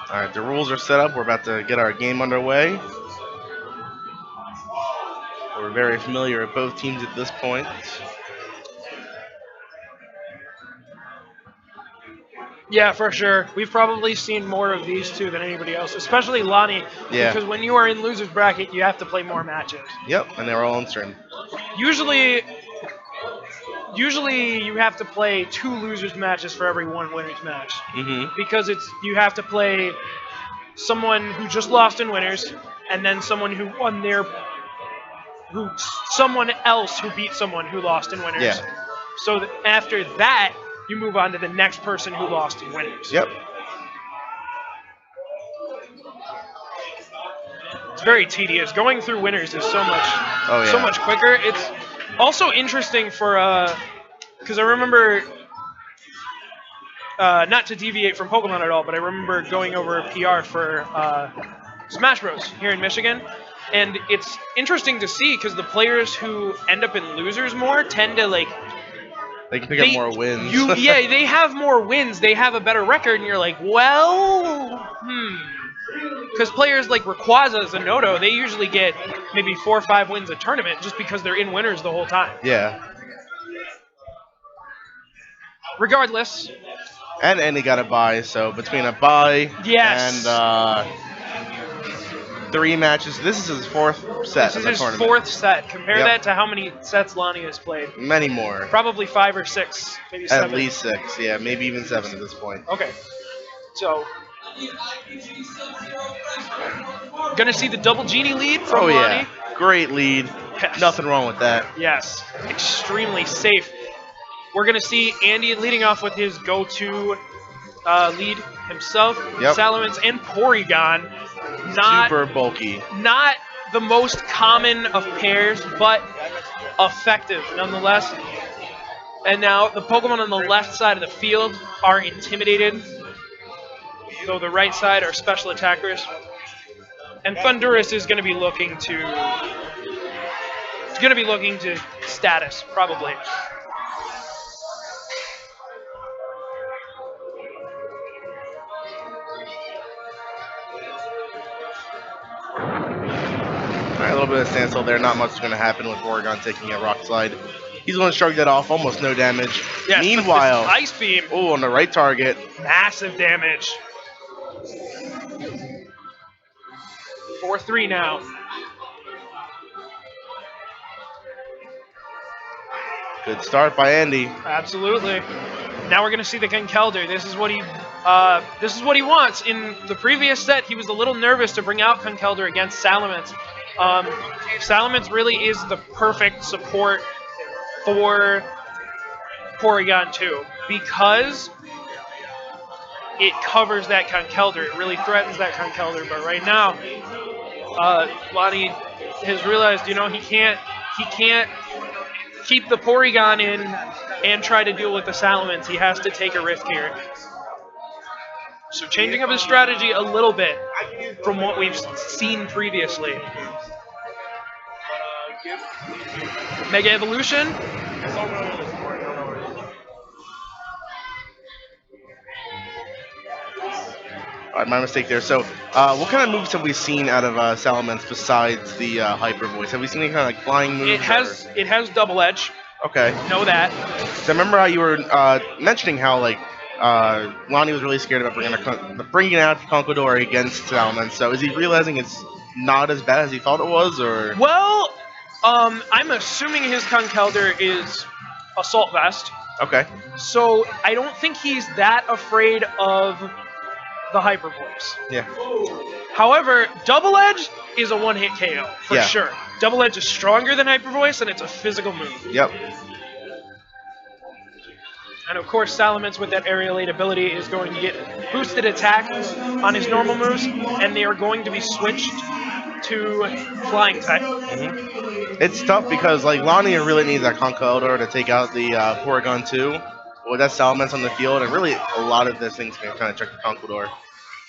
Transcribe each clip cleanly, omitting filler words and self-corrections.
All right, the rules are set up. We're about to get our game underway. We're very familiar with both teams at this point. Yeah, for sure. We've probably seen more of these two than anybody else, especially Llany, Yeah. because when you are in loser's bracket, you have to play more matches. Yep, and they're all uncertain. Usually, usually you have to play 2 losers matches for every 1 winners match, Mm-hmm. because you have to play someone who just lost in winners, and then someone who won their someone else who beat someone who lost in winners. Yeah. So after that, you move on to the next person who lost in winners. Yep. It's very tedious. Going through winners is so much Oh, yeah. so much quicker. It's also interesting for because I remember not to deviate from Pokemon at all, but I remember going over PR for Smash Bros. Here in Michigan. And it's interesting to see because the players who end up in losers more tend to They can pick up more wins. yeah, they have more wins. They have a better record, and you're like, well, because players like Rayquaza, Zanoto, they usually get maybe 4 or 5 wins a tournament just because they're in winners the whole time. Yeah. Regardless, And Andy got a bye, so between a bye Yes. and 3 matches, this is his 4th set this of is the his tournament. 4th set. Compare Yep. that to how many sets Llany has played. Many more. Probably 5 or 6, maybe 7. At least 6, yeah, maybe even 7 at this point. Okay. So, gonna see the double genie lead from Oh, Llany. yeah. Great lead. Yes. Nothing wrong with that. Yes, extremely safe. We're going to see Andy leading off with his go-to lead himself, Yep. Salamence and Porygon. Not, Super bulky. not the most common of pairs, but effective nonetheless. And now the Pokemon on the left side of the field are intimidated, though the right side are special attackers. And Thundurus is going to be looking to... He's going to be looking to status, probably. All right, a little bit of standstill there. Not much is going to happen with Oregon taking a rock slide. He's going to shrug that off. Almost no damage. Yes, Meanwhile, but this Ice Beam, oh, on the right target. massive damage. 4-3 now. Good start by Andy. Absolutely. Now we're going to see the Conkeldurr. This is what he wants. In the previous set, he was a little nervous to bring out Conkeldurr against Salamence. Salamence really is the perfect support for Porygon 2 because it covers that Conkeldurr. It really threatens that Conkeldurr. But right now, Llany has realized, he can't keep the Porygon in and try to deal with the Salamence. He has to take a risk here. So changing up his strategy a little bit from what we've seen previously. Mega Evolution. All right, my mistake there. So, what kind of moves have we seen out of Salamence besides the Hyper Voice? Have we seen any kind of like flying moves? It has double edge. Okay. Know that. So I remember how you were mentioning how Llany was really scared about bringing out Conkeldurr against Salamence. So is he realizing it's not as bad as he thought it was, or? Well, I'm assuming his Conkeldurr is Assault Vest. Okay. So I don't think he's that afraid of the Hyper Voice. Yeah. However, Double Edge is a one-hit KO, for Yeah. sure. Double Edge is stronger than Hyper Voice, and it's a physical move. Yep. And of course, Salamence with that Aerial Aid ability is going to get boosted attack on his normal moves, and they are going to be switched to Flying type. It's tough because Llany really needs that Conkeldurr to take out the Porygon 2. With that Salamence on the field, and really a lot of this thing's going to try to check the Conkeldurr.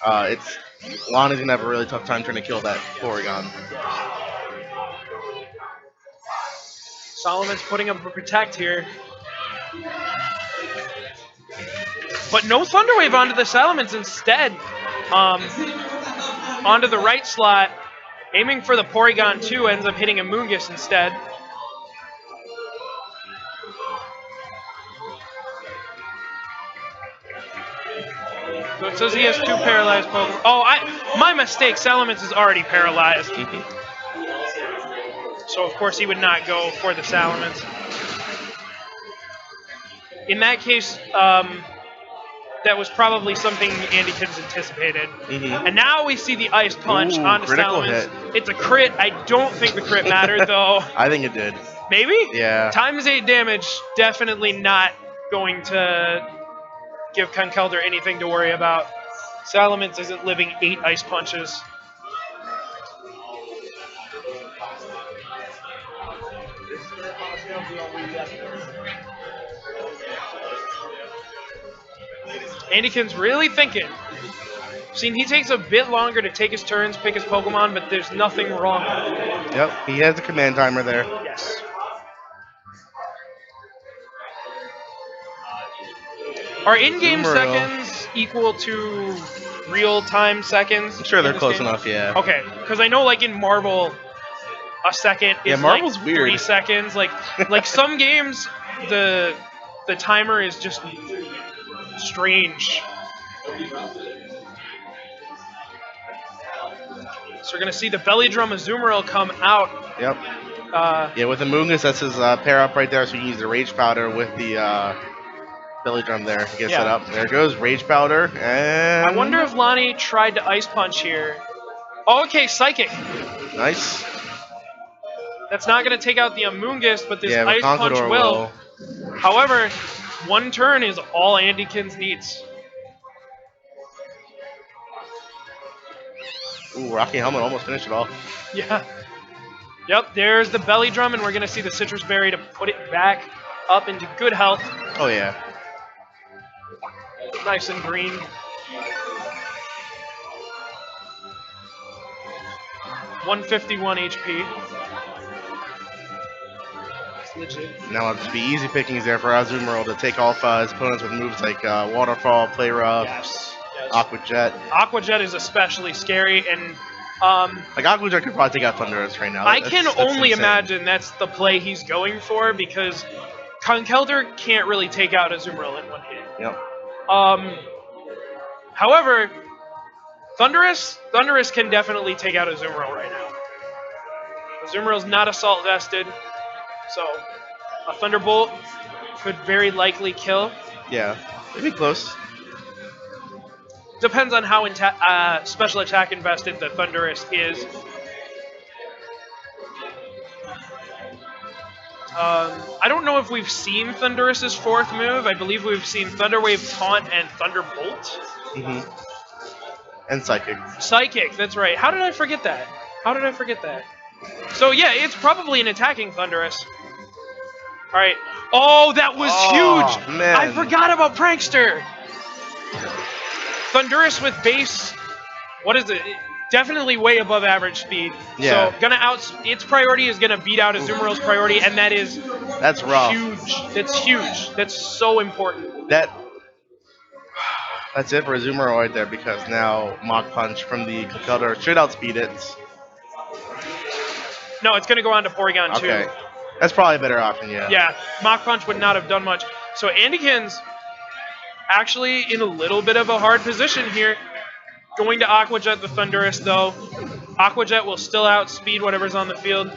Llany's going to have a really tough time trying to kill that Porygon. Salamence putting up a Protect here. But no Thunder Wave onto the Salamence. Instead, onto the right slot, aiming for the Porygon 2, ends up hitting a Moongus instead. So it says he has 2 paralyzed Pokemon. Oh, my mistake. Salamence is already paralyzed. So of course he would not go for the Salamence. In that case, that was probably something Andykinz anticipated. And now we see the Ice Punch onto Salamence. Hit. It's a crit. I don't think the crit mattered, though. I think it did. Maybe? Yeah. Times 8 damage, definitely not going to give Conkeldurr anything to worry about. Salamence isn't living 8 Ice Punches. Andykinz really thinking. Seen he takes a bit longer to take his turns, pick his Pokemon, but there's nothing wrong with it. Yep, he has a command timer there. Yes. Are in-game seconds equal to real-time seconds? I'm sure they're close enough, yeah. Okay, because I know like in Marvel, a second is Marvel's like weird. 3 seconds. Like some games, the timer is just strange. So we're going to see the Belly Drum Azumarill come out. Yep. Yeah, with the Moongus, that's his pair up right there, so you can use the Rage Powder with the Belly Drum there to get set up. There it goes, Rage Powder, and... I wonder if Llany tried to Ice Punch here. Oh, okay, Psychic. Nice. That's not going to take out the Amoonguss, but this Ice Punch Conkeldurr will. However, 1 turn is all Andykinz needs. Ooh, Rocky Helmet almost finished it all. Yeah. Yep, there's the Belly Drum, and we're going to see the Citrus Berry to put it back up into good health. Oh, yeah. Nice and green. $151 HP. It's legit. Now it'll just be easy pickings there for Azumarill to take off his opponents with moves like Waterfall, Play Rough, Aqua Jet. Aqua Jet is especially scary, and like Aqua Jet could probably take out Thundurus right now. I can only imagine that's the play he's going for, because Conkeldurr can't really take out Azumarill in 1 hit. Yep. However, Thundurus can definitely take out Azumarill right now. Azumarill's not assault vested, so a Thunderbolt could very likely kill. Yeah, it'd be close. Depends on how special attack invested the Thundurus is. I don't know if we've seen Thundurus' 4th move. I believe we've seen Thunder Wave, Taunt, and Thunderbolt. And Psychic. Psychic, that's right. How did I forget that? So yeah, it's probably an attacking Thundurus. Alright. Oh, that was huge! Man. I forgot about Prankster! Thundurus with base, what is it? Definitely way above average speed. Yeah. So its priority is gonna beat out Azumarill's priority, and that's rough. Huge. That's huge. That's so important. That's it for Azumarill right there, because now Mach Punch from the Conkeldurr should outspeed it. No, it's gonna go on to Porygon 2. Okay. That's probably a better option, yeah. Yeah, Mach Punch would not have done much. So Andykinz actually in a little bit of a hard position here. Going to Aqua Jet the Thundurus, though. Aqua Jet will still outspeed whatever's on the field.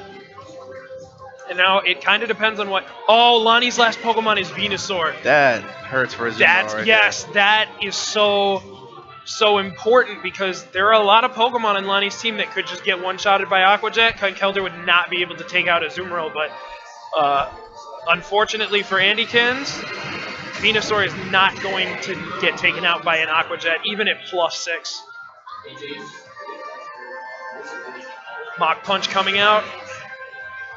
And now it kind of depends on what... Oh, Lonnie's last Pokemon is Venusaur. That hurts for Azumarill there. That is so important, because there are a lot of Pokemon on Lonnie's team that could just get one-shotted by Aqua Jet. Conkeldurr would not be able to take out Azumarill, but unfortunately for Andykinz, Venusaur is not going to get taken out by an Aqua Jet, even at +6. Mach Punch coming out,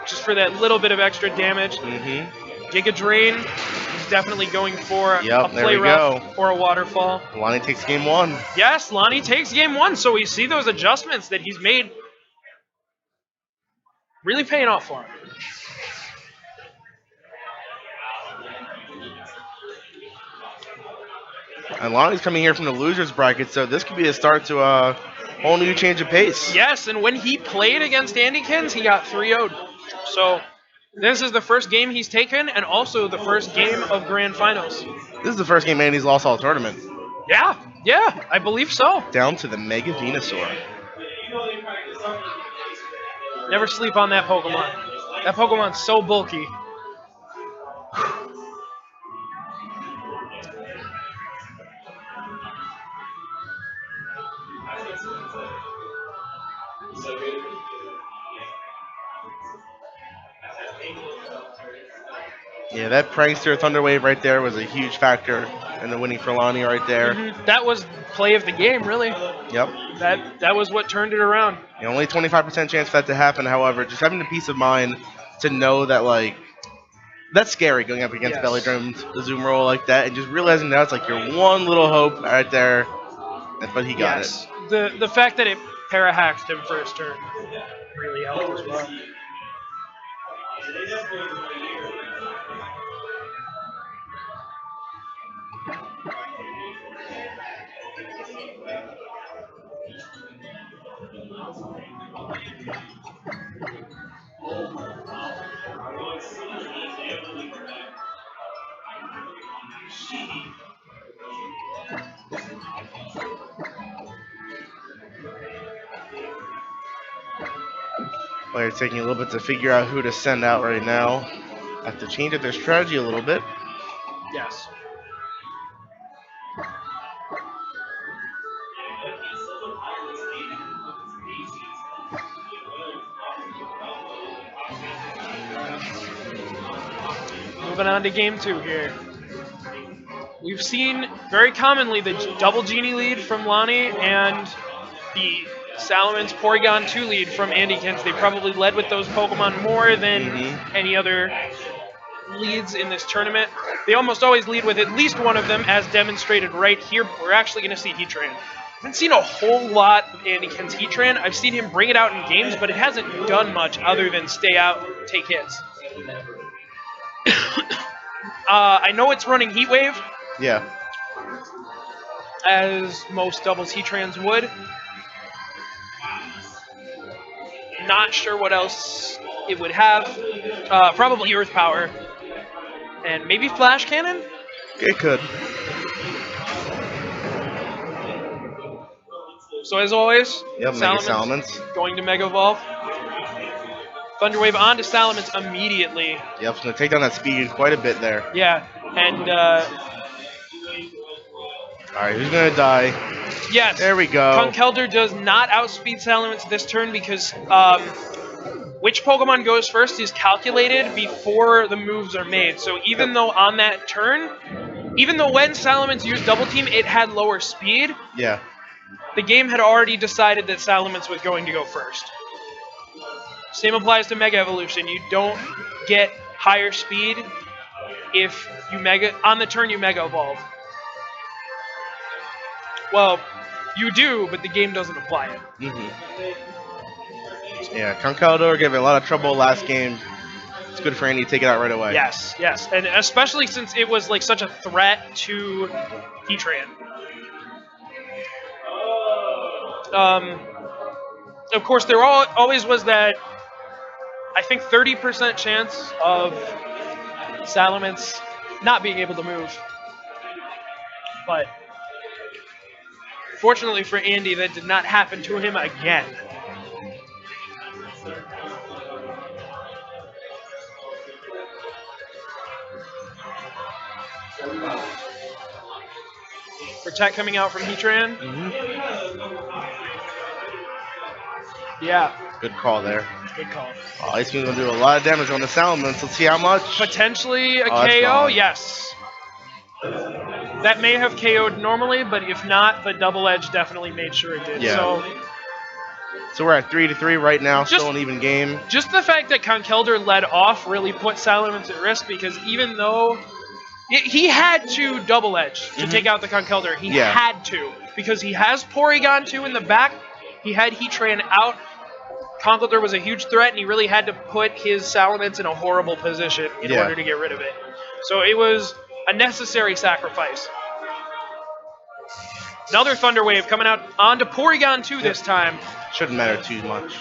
just for that little bit of extra damage. Giga Drain is definitely going for a Play Rough or a Waterfall. Llany takes game 1. Yes, Llany takes game 1, so we see those adjustments that he's made really paying off for him. And Llany's coming here from the losers bracket, so this could be a start to a whole new change of pace. Yes, and when he played against Andykinz, he got 3-0'd. So this is the first game he's taken, and also the first game of Grand Finals. This is the first game Andy's lost all tournament. Yeah, I believe so. Down to the Mega Venusaur. Never sleep on that Pokemon. That Pokemon's so bulky. Yeah, that Prankster Thunder Wave right there was a huge factor in the winning for Llany right there. That was play of the game, really. Yep. That was what turned it around. Only 25% chance for that to happen. However, just having the peace of mind to know that, like, that's scary going up against Belly Drum's Zoom roll like that, and just realizing that it's like your one little hope right there. But he got it. The fact that it para-hacked him first turn really helped as well. Players taking a little bit to figure out who to send out right now. Have to change up their strategy a little bit. Yes. Moving on to game 2 here. We've seen very commonly the double Genie lead from Llany and the Salamence Porygon 2 lead from Andykinz. They probably led with those Pokemon more than any other leads in this tournament. They almost always lead with at least one of them, as demonstrated right here. We're actually going to see Heatran. I haven't seen a whole lot of Andykinz Heatran. I've seen him bring it out in games, but it hasn't done much other than stay out, take hits. I know it's running Heat Wave. Yeah. As most doubles Heatrans would. Not sure what else it would have. Probably Earth Power. And maybe Flash Cannon? It could. So as always, Mega Salamence going to Mega Evolve. Thunder Wave onto Salamence immediately. Yep, it's going to take down that speed quite a bit there. Yeah, and alright, who's going to die? Yes. There we go. Conkeldurr does not outspeed Salamence this turn because which Pokemon goes first is calculated before the moves are made. So even though on that turn, even though when Salamence used Double Team, it had lower speed, yeah, the game had already decided that Salamence was going to go first. Same applies to Mega Evolution. You don't get higher speed if you on the turn you Mega Evolve. Well, you do, but the game doesn't apply it. Yeah, Conkeldurr gave it a lot of trouble last game. It's good for Andy to take it out right away. Yes, and especially since it was like such a threat to Heatran. Of course, there always was that, I think, 30% chance of Salamence not being able to move. But fortunately for Andy, that did not happen to him again. Protect coming out from Heatran. Yeah. Good call there. Good call. Oh, Ice Beam's going to do a lot of damage on the Salamence. Let's see how much. Potentially a KO, yes. That may have KO'd normally, but if not, the double edge definitely made sure it did. Yeah. So we're at 3-3 right now, still an even game. Just the fact that Conkeldurr led off really put Salamence at risk, because even though he had to double edge to take out the Conkeldurr, he had to, because he has Porygon 2 in the back. He had Heatran out. Conkeldurr was a huge threat, and he really had to put his Salamence in a horrible position in order to get rid of it. So it was a necessary sacrifice. Another Thunder Wave coming out onto Porygon 2 this time. Shouldn't matter too much.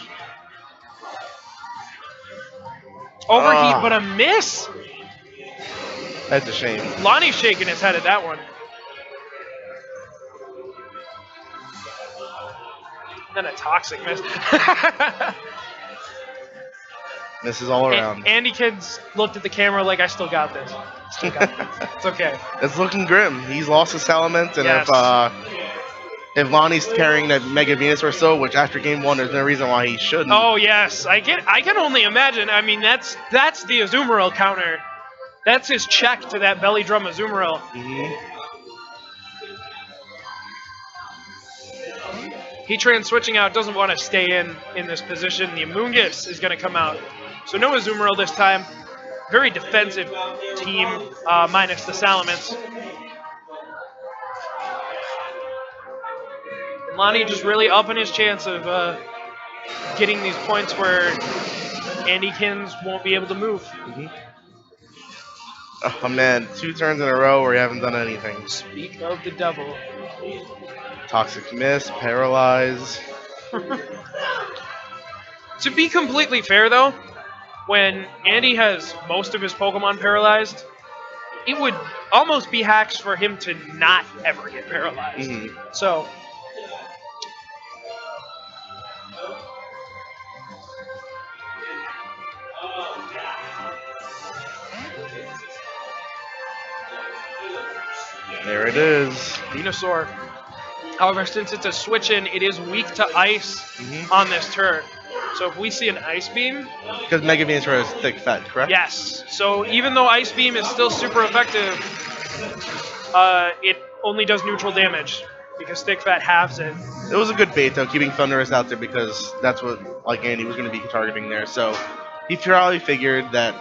Overheat, but a miss. That's a shame. Llany's shaking his head at that one. Then a toxic miss. Misses all around. Andykinz looked at the camera like, I still got this. Still got this. It's okay. It's looking grim. He's lost his Salamence, and Yes. if Llany's carrying that Mega Venusaur still, which after game 1, there's no reason why he shouldn't. Oh yes, I can only imagine. I mean, that's the Azumarill counter. That's his check to that belly drum Azumarill. Heatran switching out, doesn't want to stay in this position. The Amoonguss is going to come out. So no Azumarill this time. Very defensive team, minus the Salamence. And Llany just really upping his chance of getting these points where Andykinz won't be able to move. Oh man, 2 turns in a row where you haven't done anything. Speak of the devil. Toxic miss, paralyze. To be completely fair, though, when Andy has most of his Pokemon paralyzed, it would almost be hacks for him to not ever get paralyzed. So, there it is. Venusaur. However, since it's a switch-in, it is weak to ice on this turn. So if we see an Ice Beam... Because Mega Venusaur is thick fat, correct? Yes. So even though Ice Beam is still super effective, it only does neutral damage because thick fat halves it. It was a good bait, though, keeping Thundurus out there because that's what Andy was going to be targeting there. So he probably figured that...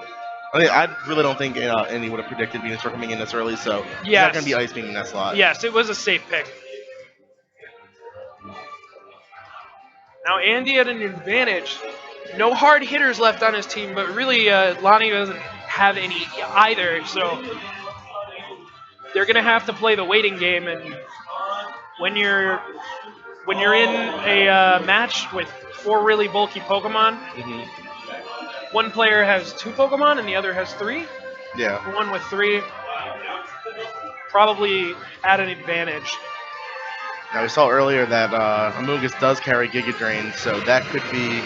I mean, I really don't think Andy would have predicted Venusaur coming in this early, so he's not going to be Ice Beam in that slot. Yes, it was a safe pick. Now Andy at an advantage. No hard hitters left on his team, but really Llany doesn't have any either, so they're going to have to play the waiting game. And when you're in a match with 4 really bulky Pokemon, one player has 2 Pokemon and the other has 3. Yeah. The one with 3 probably at an advantage. Now, we saw earlier that Amoonguss does carry Giga Drain, so that could be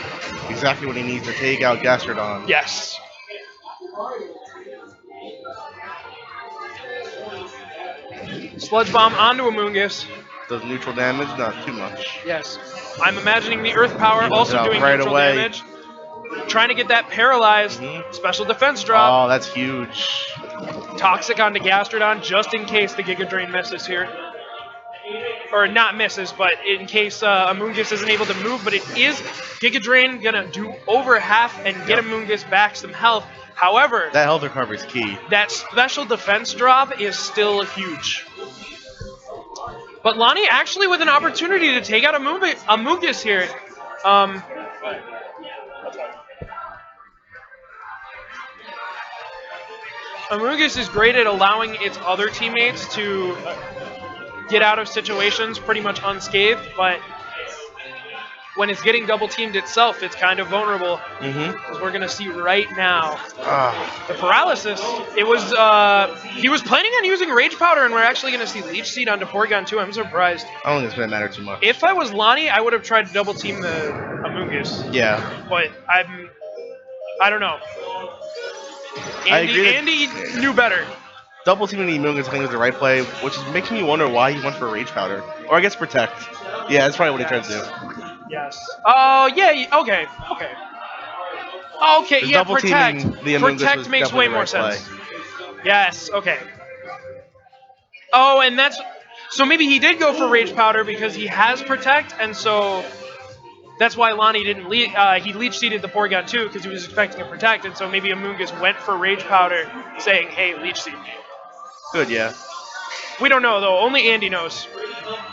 exactly what he needs to take out Gastrodon. Yes. Sludge Bomb onto Amoonguss. Does neutral damage, not too much. Yes. I'm imagining the Earth Power also doing right neutral away. damage. Trying to get that paralyzed. Special defense drop. Oh, that's huge. Toxic onto Gastrodon just in case the Giga Drain misses here. Or not misses, but in case Amoonguss isn't able to move. But it is Giga Drain going to do over half and get Amoonguss back some health. However, that health recovery is key. That special defense drop is still huge. But Llany actually with an opportunity to take out Amoonguss here. Amoonguss is great at allowing its other teammates to get out of situations pretty much unscathed, but when it's getting double teamed itself, it's kind of vulnerable. As we're gonna see right now. The paralysis. It was he was planning on using Rage Powder, and we're actually gonna see Leech Seed onto Porygon 2. I'm surprised. I don't think it's gonna matter too much. If I was Llany, I would have tried to double team the Amoonguss. Yeah. But I don't know. Andy knew better. Double teaming the Amoonguss I think was the right play, which is making me wonder why he went for Rage Powder. Or I guess Protect. Yeah, that's probably what he tried to do. Yes. Oh, yeah, okay. Okay, yeah, double Protect. teaming the Amoonguss Protect was makes way definitely the more right sense. Yes, okay. Oh, and that's... So maybe he did go for Rage Powder because he has Protect, and so... That's why Llany didn't he Leech Seeded the Porygon 2 because he was expecting a Protect, and so maybe Amoonguss went for Rage Powder saying, hey, Leech Seed. Good, yeah. We don't know, though. Only Andy knows.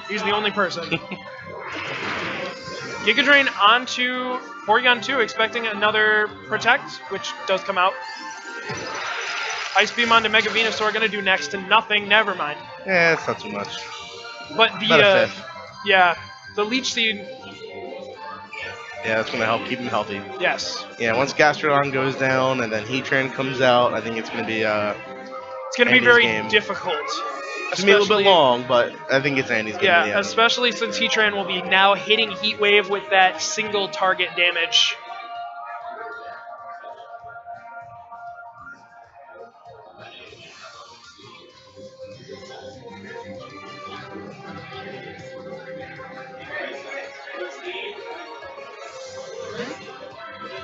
He's the only person. Giga Drain onto Porygon 2, expecting another Protect, which does come out. Ice Beam onto Mega Venusaur, going to do next to nothing. Never mind. Yeah, it's not too much. But About a fifth. yeah, the leech seed, Yeah, that's going to help keep him healthy. yes. Yeah, once Gastrodon goes down and then Heatran comes out, I think it's going to be It's going to be Andy's very game. difficult. It's going to be a little bit Especially, long, but I think it's Andy's game in the yeah, end. especially since Heatran will be now hitting Heat Wave with that single target damage.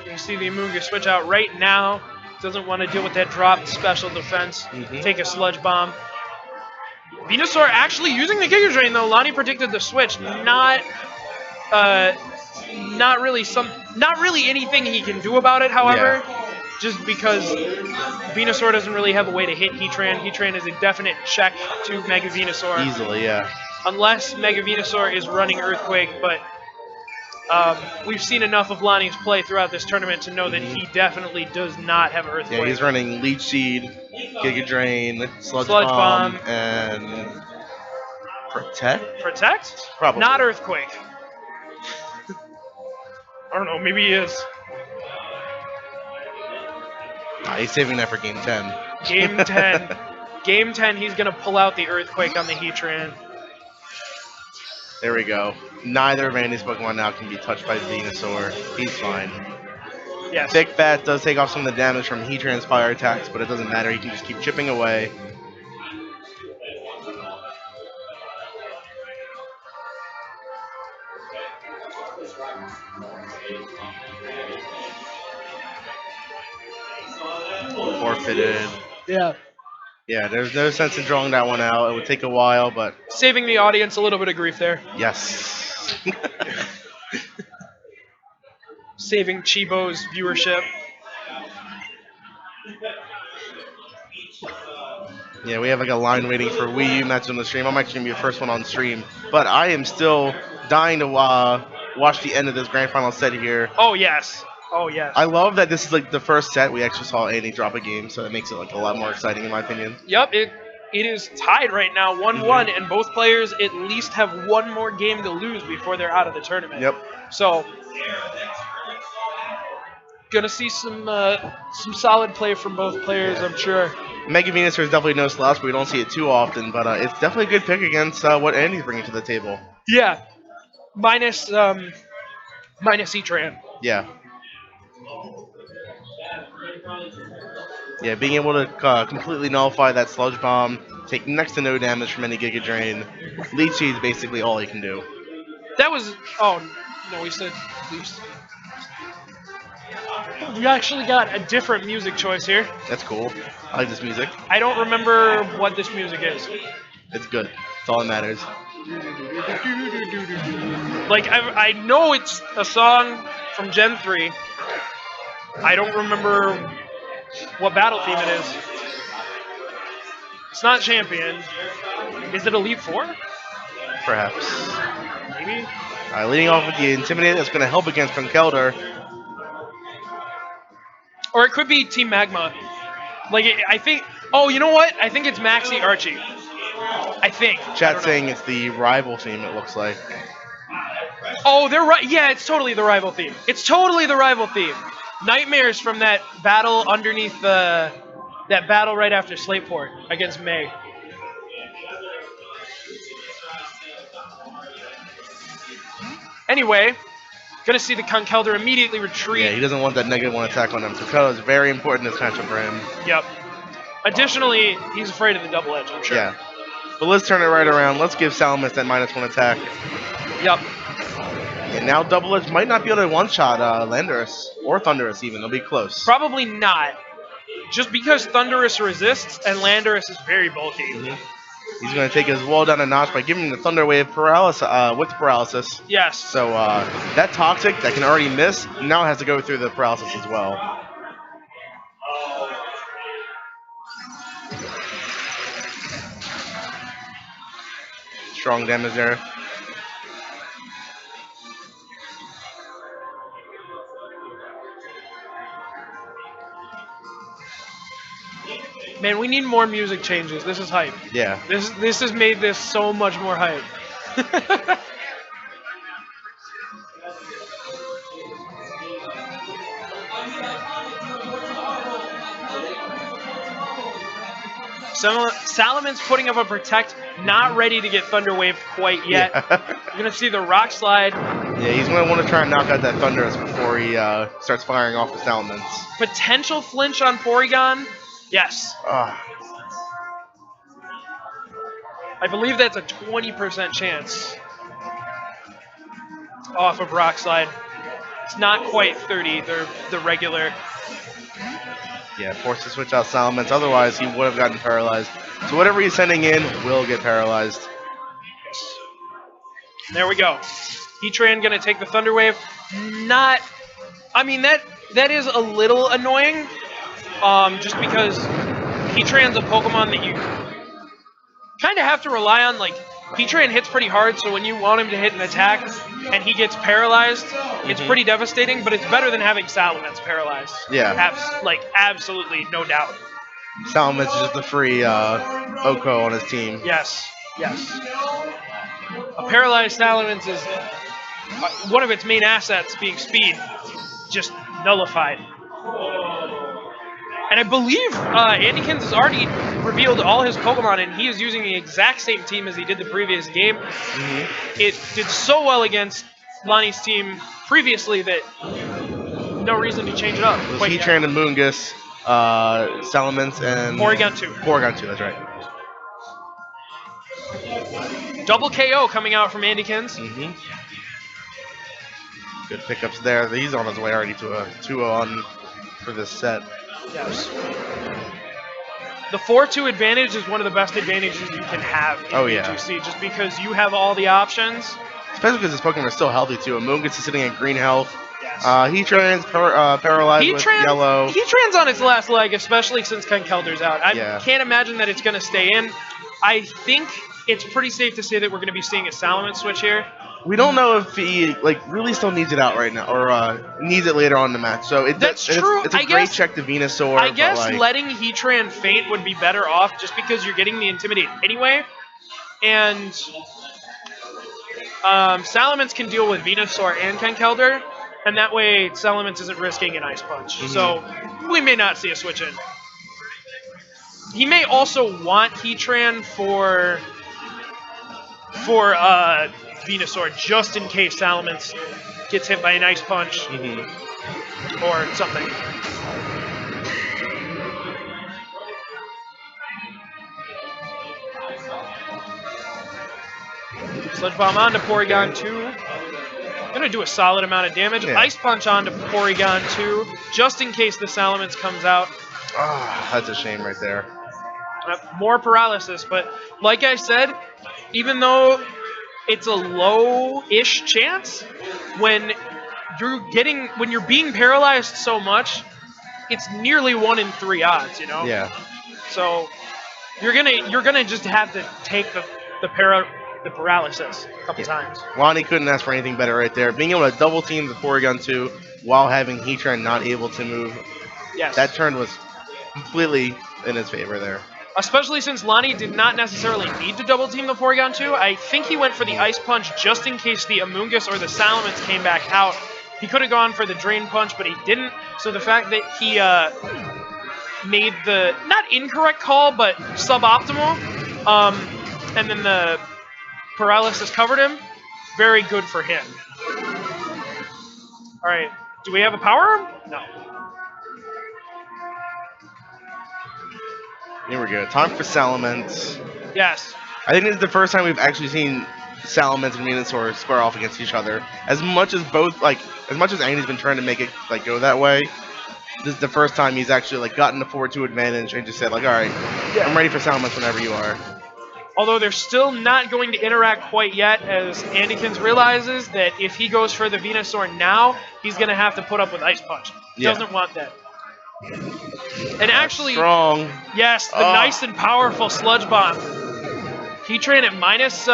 You see the Amoonguss switch out right now. Doesn't want to deal with that dropped special defense. Take a Sludge Bomb. Venusaur actually using the Giga Drain though. Llany predicted the switch. Not really anything he can do about it. However, just because Venusaur doesn't really have a way to hit Heatran. Heatran is a definite check to Mega Venusaur. Easily, yeah. Unless Mega Venusaur is running Earthquake, but we've seen enough of Lonnie's play throughout this tournament to know that he definitely does not have Earthquake. Yeah, he's running Leech Seed, Giga Drain, Sludge Bomb, and Protect? Protect? Probably. Not Earthquake. I don't know, maybe he is. He's saving that for Game 10. Game 10. Game 10, he's going to pull out the Earthquake on the Heatran. There we go. Neither of Andy's Pokemon now can be touched by Venusaur. He's fine. Yes. Thick Fat does take off some of the damage from Heatran's fire attacks, but it doesn't matter. He can just keep chipping away. Forfeited. Yeah. Yeah, there's no sense in drawing that one out. It would take a while, but... Saving the audience a little bit of grief there. Yes. Saving Chibo's viewership. Yeah, we have like a line waiting for Wii U matches on the stream. I'm actually going to be the first one on stream. But I am still dying to watch the end of this grand final set here. Oh, yes. Oh, yes. I love that this is like the first set we actually saw Andy drop a game, so that makes it like a lot more exciting in my opinion. Yep, it is tied right now, 1-1, and both players at least have one more game to lose before they're out of the tournament. Yep. So, gonna see some solid play from both players, I'm sure. Mega Venusaur is definitely no slouch, but we don't see it too often, but it's definitely a good pick against what Andy's bringing to the table. Yeah. Minus Heatran. Yeah. Yeah, being able to completely nullify that Sludge Bomb, take next to no damage from any Giga Drain. Leech Seed is basically all he can do. That was... Oh, no, he said Leech. We actually got a different music choice here. That's cool. I like this music. I don't remember what this music is. It's good. That's all that matters. Like, I know it's a song from Gen 3. I don't remember what battle theme it is. It's not Champion. Is it Elite Four? Perhaps. Maybe. Leading off with the Intimidate, that's going to help against Conkeldurr. Or it could be Team Magma. Like, I think... Oh, you know what? I think it's Maxi Archie. I think. Chat's saying it's the rival theme, it looks like. Oh, they're right. Yeah, it's totally the rival theme. It's totally the rival theme. Nightmares from that battle underneath that battle right after Slateport against May. Anyway, gonna see the Conkeldurr immediately retreat. Yeah, he doesn't want that -1 attack on him. So Conkeldurr is very important in this matchup for him. Yep. Additionally, he's afraid of the double edge, I'm sure. Yeah. But let's turn it right around. Let's give Salamis that -1 attack. Yep. And now double edge might not be able to one-shot Landorus or Thundurus even. They'll be close. Probably not. Just because Thundurus resists and Landorus is very bulky. He's going to take his wall down a notch by giving him the Thunder Wave paralysis, with paralysis. Yes. So that Toxic that can already miss now has to go through the paralysis as well. Strong damage there. Man, we need more music changes. This is hype. Yeah. This has made this so much more hype. Salamon's putting up a protect, not ready to get Thunder Wave quite yet. Yeah. You're gonna see the Rock Slide. Yeah, he's going to want to try and knock out that Thunderous before he starts firing off the Salamence. Potential flinch on Porygon. Yes. I believe that's a 20% chance off of Rock Slide. It's not quite 30, the regular. Yeah, forced to switch out Salamence. Otherwise, he would have gotten paralyzed. So whatever he's sending in will get paralyzed. There we go. Heatran gonna take the Thunder Wave. Not, I mean that is a little annoying, just because Heatran's a Pokemon that you kind of have to rely on. Like Heatran hits pretty hard, so when you want him to hit an attack and he gets paralyzed, it's pretty devastating. But it's better than having Salamence paralyzed. Yeah. Absolutely, no doubt. Salamence is just a free Oko on his team. Yes. A paralyzed Salamence is one of its main assets, being speed, just nullified. And I believe Andykinz has already revealed all his Pokemon, and he is using the exact same team as he did the previous game. It did so well against Llany's team previously that no reason to change it up. It was Heatran and Moongus, Salamence, and Porygon 2. Porygon 2, that's right. Double KO coming out from Andykinz. Good pickups there. He's on his way already to a 2-0 for this set. Yes. The 4-2 advantage is one of the best advantages you can have in VGC, just because you have all the options. Especially because this Pokemon is still healthy too. Moongus is sitting at green health. Yes. Heatran's paralyzed with yellow. Heatran's on its last leg, especially since Conkeldur's out. I can't imagine that it's going to stay in. I think it's pretty safe to say that we're going to be seeing a Salamence switch here. We don't know if he really still needs it out right now, or needs it later on in the match. So that's true. It's a great check to Venusaur. I guess letting Heatran faint would be better off, just because you're getting the Intimidate anyway, and Salamence can deal with Venusaur and Conkeldurr, and that way Salamence isn't risking an Ice Punch. So we may not see a switch in. He may also want Heatran for Venusaur, just in case Salamence gets hit by an Ice Punch or something. Sludge Bomb onto Porygon 2. Gonna do a solid amount of damage. Yeah. Ice Punch onto Porygon 2, just in case the Salamence comes out. That's a shame right there. More paralysis, but like I said, even though it's a low-ish chance, when you're being paralyzed so much, it's nearly 1 in 3 odds, you know? Yeah. So you're gonna just have to take the paralysis a couple times. Llany couldn't ask for anything better right there. Being able to double team the Porygon 2 while having Heatran not able to move. Yes. That turn was completely in his favor there. Especially since Llany did not necessarily need to double team the Porygon 2. I think he went for the Ice Punch just in case the Amoonguss or the Salamence came back out. He could have gone for the Drain Punch, but he didn't. So the fact that he made the, not incorrect call, but suboptimal, and then the paralysis covered him, very good for him. All right, do we have a Power Arm? No. Here we go. Time for Salamence. Yes. I think this is the first time we've actually seen Salamence and Venusaur square off against each other. As much as Andy's been trying to make it go that way, this is the first time he's actually gotten the 4-2 advantage and just said all right, I'm ready for Salamence whenever you are. Although they're still not going to interact quite yet, as Andykinz realizes that if he goes for the Venusaur now, he's going to have to put up with Ice Punch. Doesn't want that. And actually, strong. Yes, the nice and powerful Sludge Bomb. Heatran at minus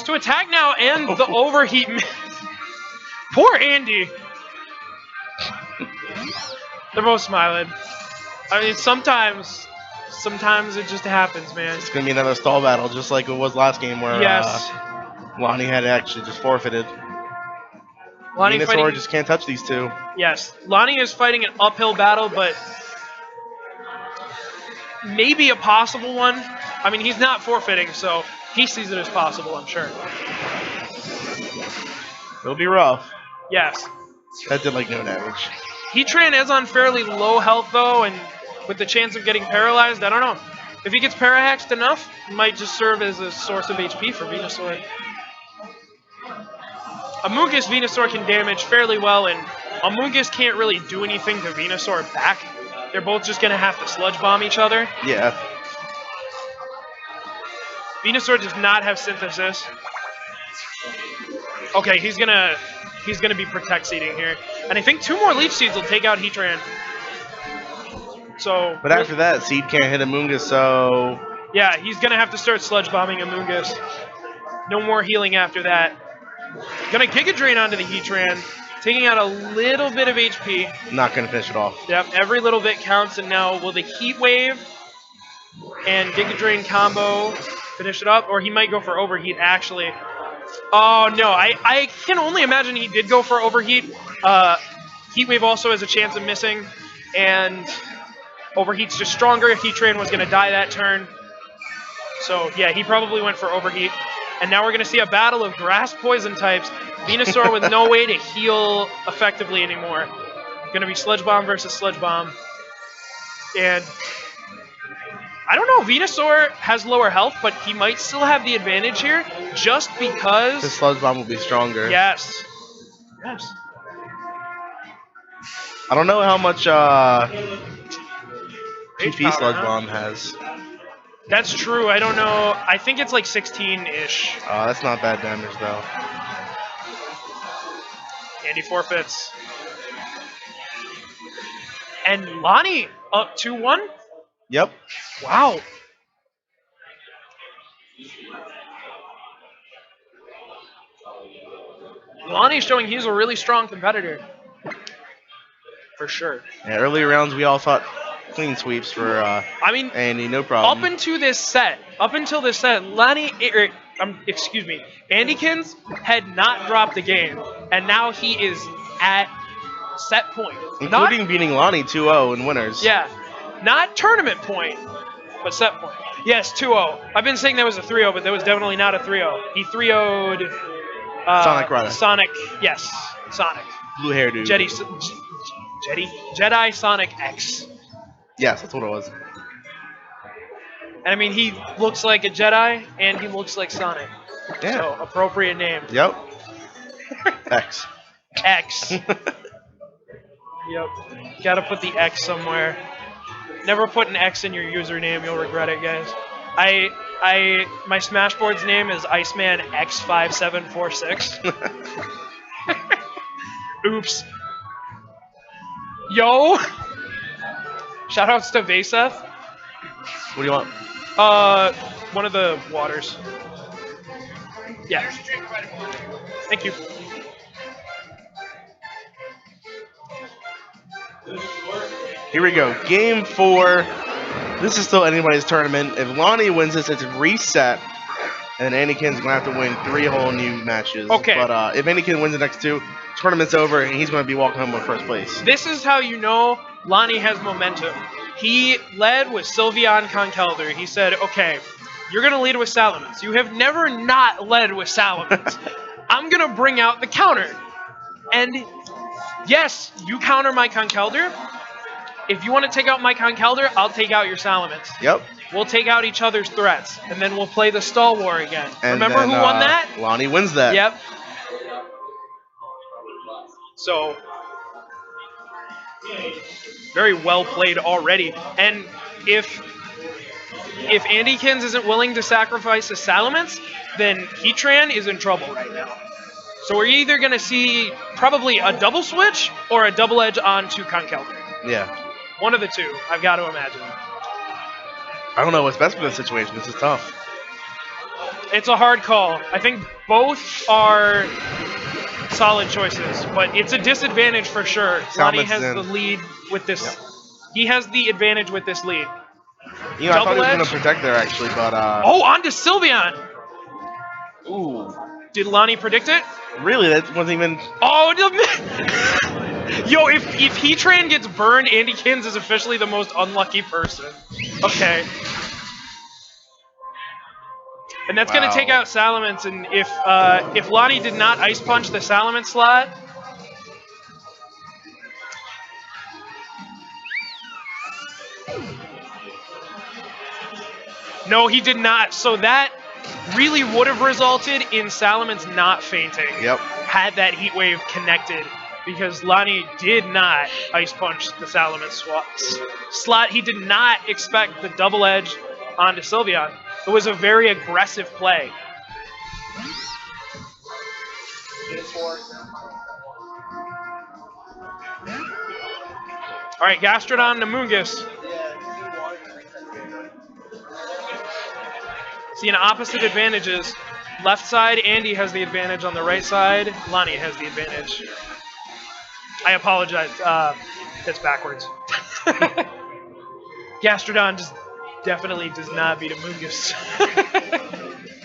to attack now, and the overheat. Poor Andy. They're both smiling. I mean, sometimes it just happens, man. It's gonna be another stall battle, just like it was last game where Yes. Llany had actually just forfeited. Llany Venusaur fighting. just can't touch these two. Yes, Llany is fighting an uphill battle, but maybe a possible one. I mean, he's not forfeiting, so he sees it as possible, I'm sure. It'll be rough. Yes. That did like no damage. Heatran is on fairly low health, though, and with the chance of getting paralyzed, I don't know. If he gets parahaxed enough, it might just serve as a source of HP for Venusaur. Amoonguss Venusaur can damage fairly well, and Amoonguss can't really do anything to Venusaur back. They're both just going to have to Sludge Bomb each other. Yeah. Venusaur does not have Synthesis. Okay, he's gonna be Protect Seeding here. And I think 2 more Leech Seeds will take out Heatran. So, But after that, Seed can't hit Amoonguss, so... yeah, he's going to have to start Sludge Bombing Amoonguss. No more healing after that. Gonna Giga Drain onto the Heatran, taking out a little bit of HP. Not gonna finish it off. Yep, every little bit counts, and now will the Heat Wave and Giga Drain combo finish it up? Or he might go for Overheat, actually. Oh, no, I can only imagine he did go for Overheat. Heat Wave also has a chance of missing, and Overheat's just stronger if Heatran was going to die that turn. So, yeah, he probably went for Overheat. And now we're going to see a battle of Grass Poison types. Venusaur with no way to heal effectively anymore. Going to be Sludge Bomb versus Sludge Bomb. And I don't know, Venusaur has lower health, but he might still have the advantage here just because... The Sludge Bomb will be stronger. Yes. Yes. I don't know how much PP Powder, Sludge huh? Bomb has. That's true. I don't know. I think it's like 16-ish. That's not bad damage, though. Andy forfeits. And Llany up 2-1? Yep. Wow. Lonnie's showing he's a really strong competitor. For sure. Yeah, earlier rounds we all thought clean sweeps for I mean, Andy, no problem. up until this set, Andykinz had not dropped a game, and now he is at set point. Including beating Llany 2-0 in winners. Yeah, not tournament point, but set point. Yes, 2-0. I've been saying that was a 3-0, but that was definitely not a 3-0. He 3-0'd Sonic Rider. Sonic, yes, Sonic. Blue hair dude. Jedi Sonic X. Yes, that's what it was. And I mean, he looks like a Jedi, and he looks like Sonic. Yeah. So, appropriate name. Yep. X. X. Yep. Gotta put the X somewhere. Never put an X in your username, you'll regret it, guys. My Smashboard's name is Iceman X5746. Oops. Yo! Shoutouts to Vaseth. What do you want? One of the waters. Yeah. Thank you. Here we go. Game 4. This is still anybody's tournament. If Llany wins this, it's a reset. And then Andykinz going to have to win 3 whole new matches. Okay. But if Andykinz wins the next 2, tournament's over, and he's going to be walking home with first place. This is how you know Llany has momentum. He led with Sylveon Conkeldurr. He said, okay, you're going to lead with Salamence. You have never not led with Salamence. I'm going to bring out the counter. And yes, you counter my Conkeldurr. If you want to take out my Conkeldurr, I'll take out your Salamence. Yep. We'll take out each other's threats, and then we'll play the Stall War again. And remember then, who won that? Llany wins that. Yep. So, very well played already. And if Andykinz isn't willing to sacrifice a Salamence, then Heatran is in trouble right now. So we're either going to see probably a double switch or a double edge onto Conkeldurr. Yeah. One of the two, I've got to imagine. I don't know what's best for this situation. This is tough. It's a hard call. I think both are solid choices, but it's a disadvantage for sure. Llany Salamence has in. the lead with this He has the advantage with this lead. You know, I thought he was Double going to edge. protect there, actually, but... Oh, on to Sylveon! Ooh. Did Llany predict it? Really, that wasn't even... Oh, yo, if Heatran gets burned, Andykinz is officially the most unlucky person. Okay. And that's going to take out Salamence, and if Llany did not Ice Punch the Salamence slot... No, he did not. So that really would have resulted in Salamence not fainting. Yep. Had that Heat Wave connected, because Llany did not Ice Punch the Salamence slot. He did not expect the double edge onto Sylveon. It was a very aggressive play. All right, Gastrodon to Mungus. Seeing opposite advantages. Left side, Andy has the advantage. On the right side, Llany has the advantage. I apologize. That's backwards. Gastrodon just definitely does not beat a Mungus.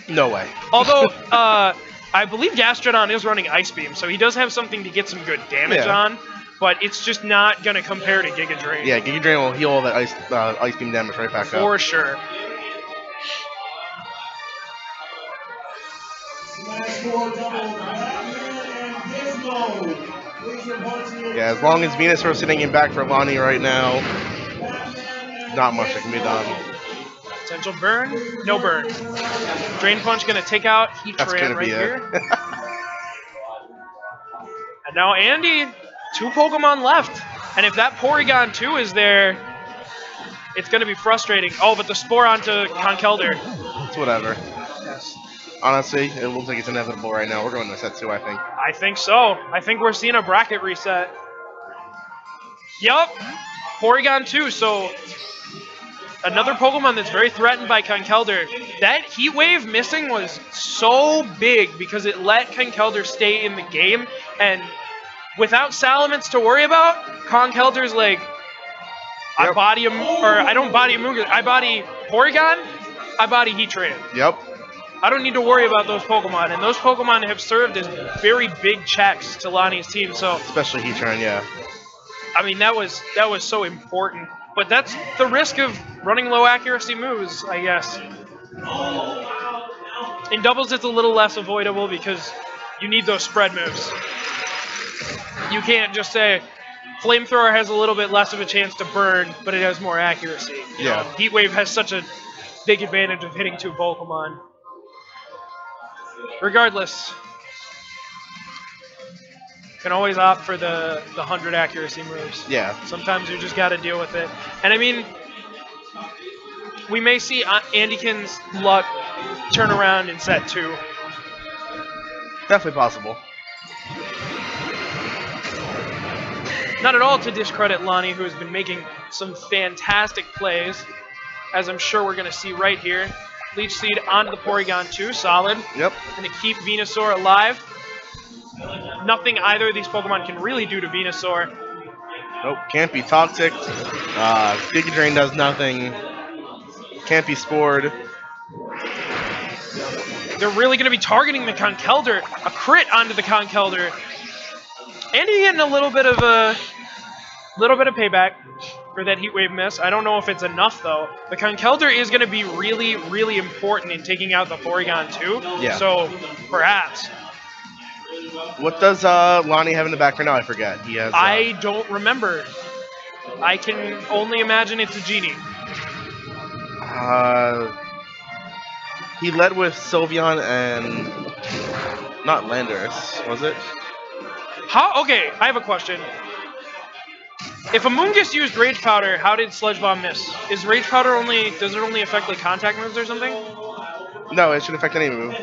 No way. Although, I believe Gastrodon is running Ice Beam, so he does have something to get some good damage on, but it's just not going to compare to Giga Drain. Yeah, Giga Drain will heal all that Ice Beam damage right back up. For sure. Yeah, as long as Venusaur is sitting in back for Llany right now, not much that can be done. Potential burn? No burn. Drain Punch going to take out Heatran right here. And now Andy, 2 Pokemon left. And if that Porygon 2 is there, it's going to be frustrating. Oh, but the Spore onto Conkeldurr. It's whatever. Yes. Honestly, it looks like it's inevitable right now. We're going to set 2, I think. I think so. I think we're seeing a bracket reset. Yup. Porygon 2, so another Pokemon that's very threatened by Conkeldurr. That Heat Wave missing was so big because it let Conkeldurr stay in the game, and without Salamence to worry about, Conkeldurr's like, I body him, or I don't body Mungus, I body Porygon, I body Heatran. Yep. I don't need to worry about those Pokemon, and those Pokemon have served as very big checks to Llany's team. So, especially Heatran, yeah. I mean, that was so important. But that's the risk of running low accuracy moves, I guess. In doubles, it's a little less avoidable because you need those spread moves. You can't just say Flamethrower has a little bit less of a chance to burn, but it has more accuracy. Yeah. Heat Wave has such a big advantage of hitting 2 Pokemon. Regardless, you can always opt for the 100 accuracy moves. Yeah. Sometimes you just got to deal with it. And I mean, we may see Andykinz luck turn around in set 2. Definitely possible. Not at all to discredit Llany, who has been making some fantastic plays, as I'm sure we're going to see right here. Leech Seed onto the Porygon 2, solid. Yep. Going to keep Venusaur alive. Nothing either of these Pokemon can really do to Venusaur. Nope, can't be Toxic. Giga Drain does nothing. Can't be Spored. They're really going to be targeting the Conkeldurr. A crit onto the Conkeldurr. Andy getting a little bit of payback for that Heat Wave miss. I don't know if it's enough, though. The Conkeldurr is going to be really, really important in taking out the Porygon 2. Yeah. So, perhaps. What does Llany have in the back right now? I forget. He has. I don't remember. I can only imagine it's a genie. He led with Sylveon and not Landorus, was it? How? Okay, I have a question. If Amoonguss used Rage Powder, how did Sludge Bomb miss? Is Rage Powder does it only affect like contact moves or something? No, it should affect any move.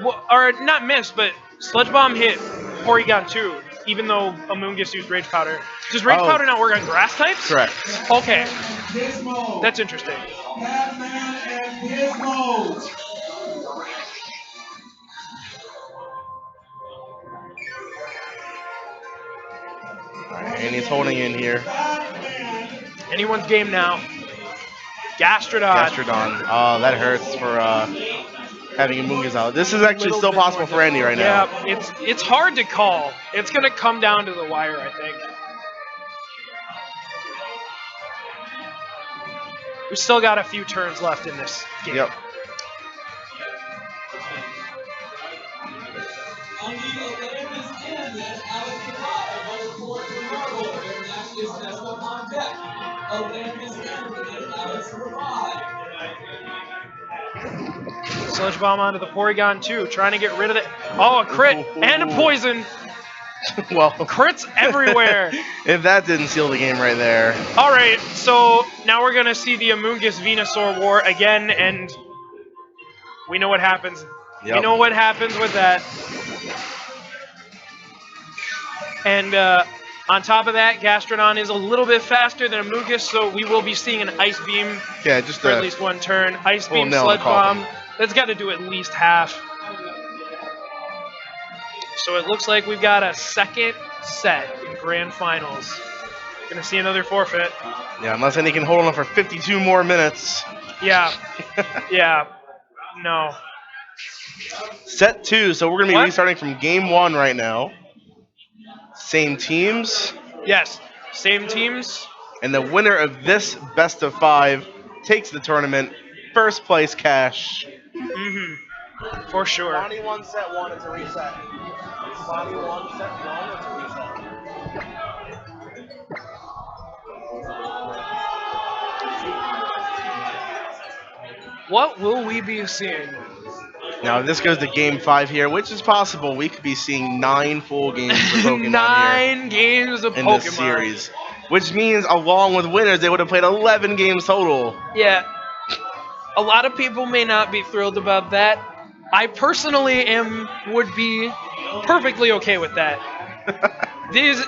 Well, or not miss, but Sludge Bomb hit Porygon 2, even though Amoonguss used Rage Powder. Does Rage Powder not work on grass types? Correct. Okay. That's interesting. Alright, and he's holding in here. Anyone's game now. Gastrodon. Gastrodon. Oh, that hurts for having Amoonguss out. This is actually Little still bit more possible for Andy right now. Yeah, it's hard to call. It's gonna come down to the wire, I think. We still got a few turns left in this game. Yep. Sludge Bomb onto the Porygon 2, trying to get rid of it. Oh, a crit and a poison. Well, crits everywhere. If that didn't seal the game right there. All right, so now we're gonna see the Amoonguss Venusaur war again, and we know what happens. Yep. We know what happens with that. And on top of that, Gastrodon is a little bit faster than Amoonguss, so we will be seeing an Ice Beam just for at least one turn. Ice Beam, Sludge Bomb. That's got to do at least half. So it looks like we've got a second set in Grand Finals. Gonna see another forfeit. Yeah, unless Andy can hold on for 52 more minutes. Yeah. Yeah. No. Set 2, so we're going to be restarting from game 1 right now. Same teams. Yes, same teams. And the winner of this best of 5 takes the tournament. First place cash. Mm-hmm. For sure. Llany won set 1, it's a reset. Llany won set 1, it's a reset. What will we be seeing? Now, if this goes to game 5 here, which is possible, we could be seeing 9 full games of Pokemon 9 games of in Pokemon. this series. Which means, along with winners, they would have played 11 games total. Yeah. A lot of people may not be thrilled about that. I personally would be perfectly okay with that. These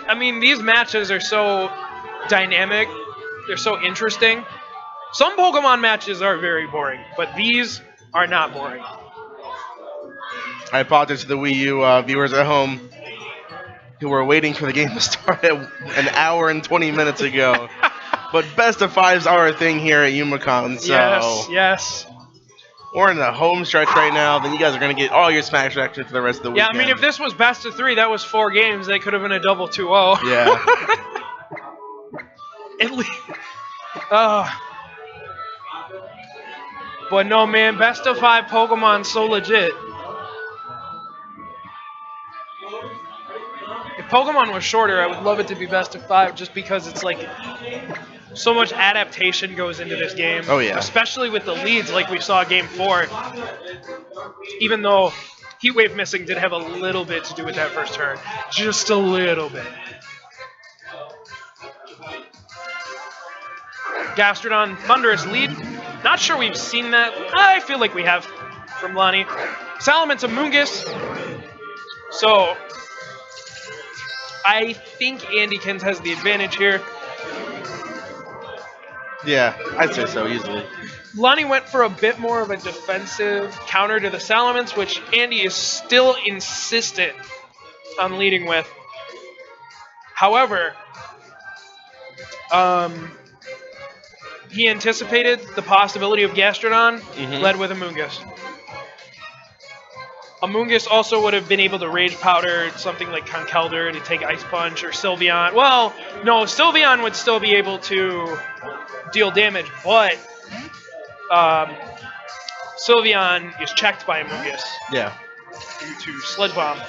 matches are so dynamic. They're so interesting. Some Pokemon matches are very boring, but these are not boring. I apologize to the Wii U viewers at home who were waiting for the game to start an hour and 20 minutes ago. But best of 5s are a thing here at Youmacon, so yes. We're in the home stretch right now. Then you guys are going to get all your Smash action for the rest of the weekend. Yeah, if this was best of 3, that was 4 games. They could have been a double 2-0. Yeah. At least. But no, man, best of 5 Pokemon so legit. If Pokemon was shorter, I would love it to be best of 5 just because it's like so much adaptation goes into this game. Oh, yeah. Especially with the leads like we saw game 4. Even though Heat Wave missing did have a little bit to do with that first turn. Just a little bit. Gastrodon, Thunderous lead. Not sure we've seen that. I feel like we have from Llany. Salamence, Amoonguss. So, I think Andykinz has the advantage here. Yeah, I'd say so, easily. Llany went for a bit more of a defensive counter to the Salamence, which Andy is still insistent on leading with. However, he anticipated the possibility of Gastrodon, led with Amoonguss. Amoonguss also would have been able to Rage Powder something like Conkeldurr to take Ice Punch, or Sylveon. Well, no, Sylveon would still be able to deal damage, but Sylveon is checked by Amoonguss. Yeah. Due to Sludge Bomb.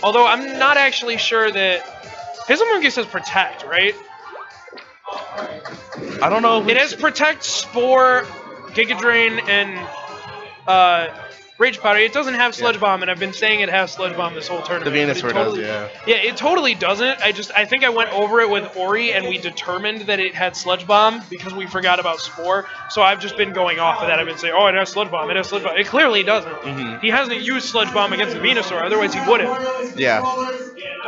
Although I'm not actually sure that his Amoonguss has Protect, right? I don't know. It has Protect, Spore, Giga Drain, and Rage Powder. It doesn't have Sludge Bomb, and I've been saying it has Sludge Bomb this whole tournament. The Venusaur does, yeah. Yeah, it totally doesn't. I think I went over it with Ori, and we determined that it had Sludge Bomb because we forgot about Spore. So I've just been going off of that. I've been saying, oh, it has Sludge Bomb. It has Sludge Bomb. It clearly doesn't. He hasn't used Sludge Bomb against the Venusaur, otherwise he would have. Yeah.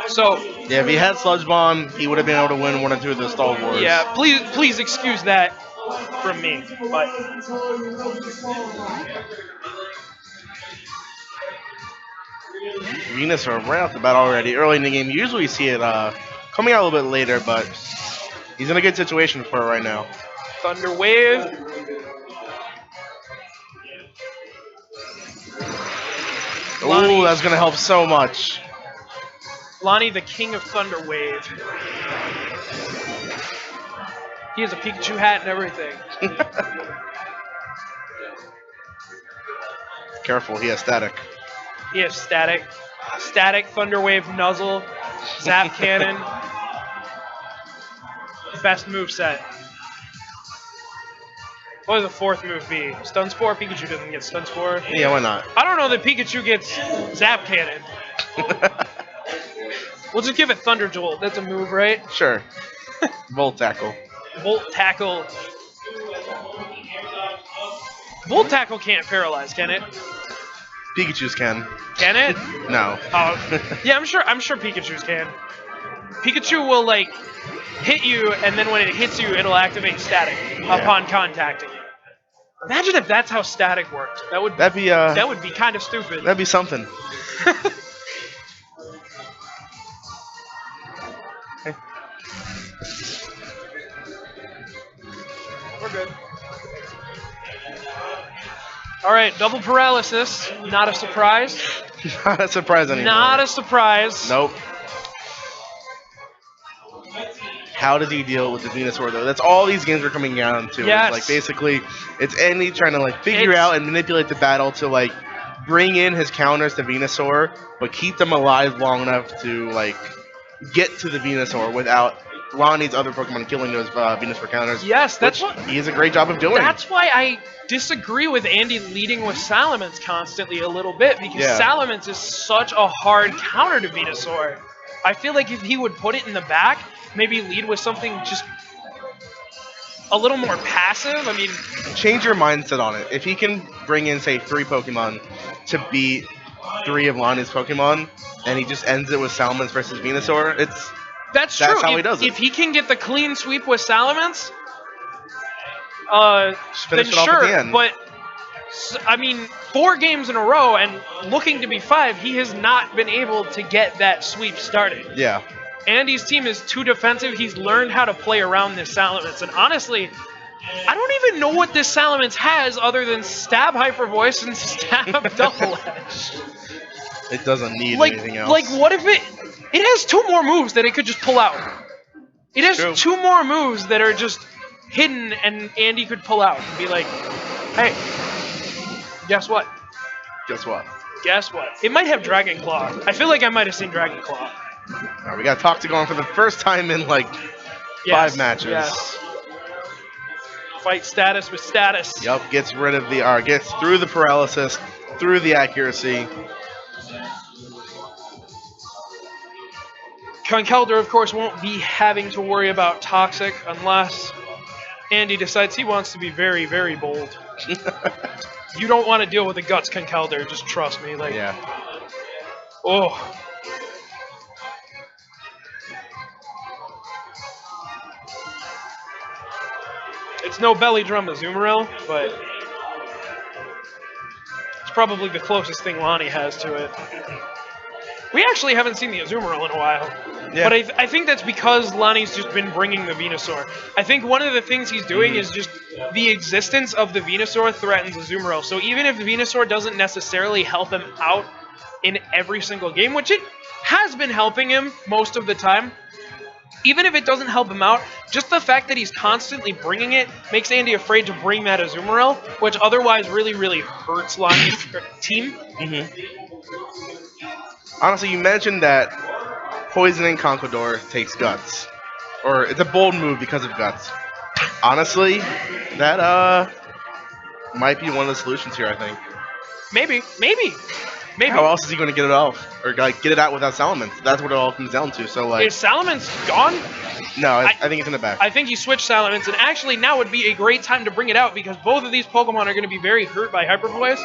So. Yeah, if he had Sludge Bomb, he would have been able to win 1 or 2 of the Star Wars. Yeah, please excuse that from me, but. Venusaur right off the bat already. Early in the game, usually we see it coming out a little bit later, but he's in a good situation for it right now. Thunder Wave. Ooh, that's gonna help so much. Llany, the king of Thunder Wave. He has a Pikachu hat and everything. Careful, he has static. He has static. Static, Thunder Wave, Nuzzle, Zap Cannon. Best move set. What would the fourth move be? Stun Spore? Pikachu doesn't get Stun Spore. Yeah, why not? I don't know that Pikachu gets Zap Cannon. We'll just give it Thunder Jolt. That's a move, right? Sure. Volt Tackle. Volt Tackle. Volt Tackle can't paralyze, can it? Pikachu's can. Can it? No. Yeah, I'm sure Pikachu's can. Pikachu will like hit you, and then when it hits you, it'll activate static upon contacting you. Imagine if that's how static worked. That would be kind of stupid. That'd be something. We're good. All right, double paralysis. Not a surprise. Not a surprise anymore. Not a surprise. Nope. How does he deal with the Venusaur though? That's all these games are coming down to. Yes. It's like basically, it's Andy trying to like figure out and manipulate the battle to like bring in his counters to Venusaur, but keep them alive long enough to like get to the Venusaur without Ronnie's other Pokemon killing those Venusaur counters. Yes, that's which what he does a great job of doing. That's why I disagree with Andy leading with Salamence constantly a little bit, because Salamence is such a hard counter to Venusaur. I feel like if he would put it in the back, maybe lead with something just a little more passive. I mean, change your mindset on it. If he can bring in, say, 3 Pokemon to beat 3 of Lonnie's Pokemon, and he just ends it with Salamence versus Venusaur, that's true. How he does it. If he can get the clean sweep with Salamence, then sure. But I mean, 4 games in a row, and looking to be 5, he has not been able to get that sweep started. Yeah. Andy's team is too defensive. He's learned how to play around this Salamence. And honestly, I don't even know what this Salamence has other than Stab Hyper Voice and Stab Double Edge. It doesn't need anything else. Like, what if it has 2 more moves that it could just pull out. It has 2 more moves that are just hidden and Andy could pull out and be like, hey, guess what? Guess what? Guess what? It might have Dragon Claw. I feel like I might have seen Dragon Claw. Right, we got Toxic on for the first time in like 5 matches. Yes. Fight status with status. Yep, gets rid of the gets through the paralysis, through the accuracy. Conkeldurr, of course, won't be having to worry about Toxic unless Andy decides he wants to be very, very bold. You don't want to deal with the Guts Conkeldurr, just trust me. Like, yeah. Oh. It's no belly drum Azumarill, but it's probably the closest thing Llany has to it. We actually haven't seen the Azumarill in a while. Yeah. But I think that's because Lonnie's just been bringing the Venusaur. I think one of the things he's doing is just the existence of the Venusaur threatens Azumarill. So even if the Venusaur doesn't necessarily help him out in every single game, which it has been helping him most of the time, even if it doesn't help him out, just the fact that he's constantly bringing it makes Andy afraid to bring that Azumarill, which otherwise really, really hurts Lonnie's team. Honestly, you mentioned that poisoning Conkeldurr takes Guts. Or it's a bold move because of Guts. Honestly, that might be one of the solutions here, I think. Maybe. How else is he going to get it off? Or like, get it out without Salamence? That's what it all comes down to. So like, is Salamence gone? No, I think it's in the back. I think he switched Salamence, and actually now would be a great time to bring it out because both of these Pokemon are going to be very hurt by Hyper Voice.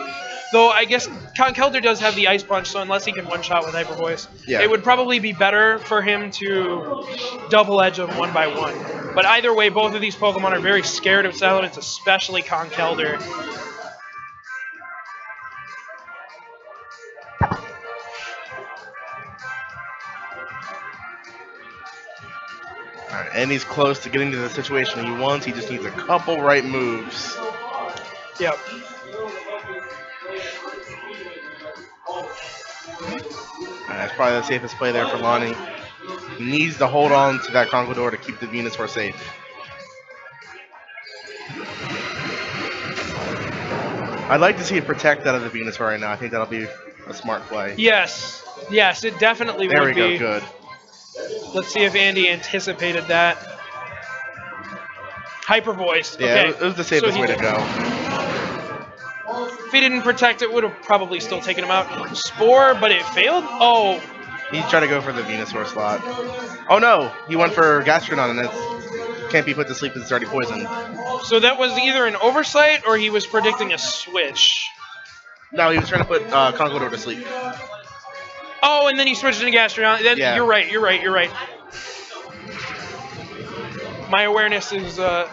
Though I guess Conkeldurr does have the Ice Punch, so unless he can one-shot with Hyper Voice, it would probably be better for him to double edge them 1 by 1. But either way, both of these Pokemon are very scared of Salamence, especially Conkeldurr. And he's close to getting to the situation he wants. He just needs a couple right moves. Yep. That's probably the safest play there for Llany. He needs to hold on to that Conquador to keep the Venusaur safe. I'd like to see it protect out of the Venusaur right now. I think that'll be a smart play. Yes. Yes, it definitely There would we be. go, good. Let's see if Andy anticipated that. Hyper voice. Yeah, Okay. it was the safest way to go. If he didn't protect it, would have probably still taken him out. Spore, but it failed? Oh. He's trying to go for the Venusaur slot. Oh no, he went for Gastrodon and it can't be put to sleep because it's already poisoned. So that was either an oversight or he was predicting a switch. No, he was trying to put Conquador to sleep. Oh, and then he switched into Gastrodon. Yeah. You're right. My awareness is, I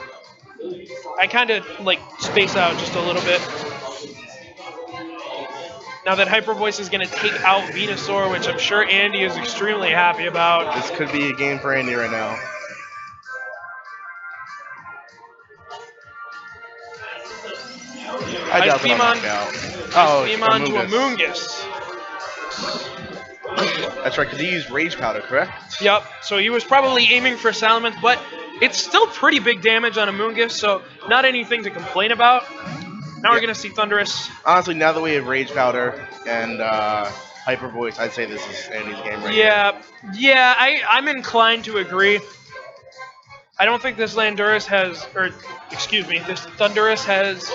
kind of, like, space out just a little bit. Now that Hyper Voice is going to take out Venusaur, which I'm sure Andy is extremely happy about. This could be a game for Andy right now. I doubt that'll knock out. Oh, Beamon to Amoonguss. Amoonguss. That's right, because he used Rage Powder, correct? Yep, so he was probably aiming for Salamence, but it's still pretty big damage on Amoonguss, so not anything to complain about. Now we're going to see Thundurus. Honestly, now that we have Rage Powder and Hyper Voice, I'd say this is Andy's game right here. Yeah, I'm inclined to agree. I don't think this Landorus has, this Thundurus has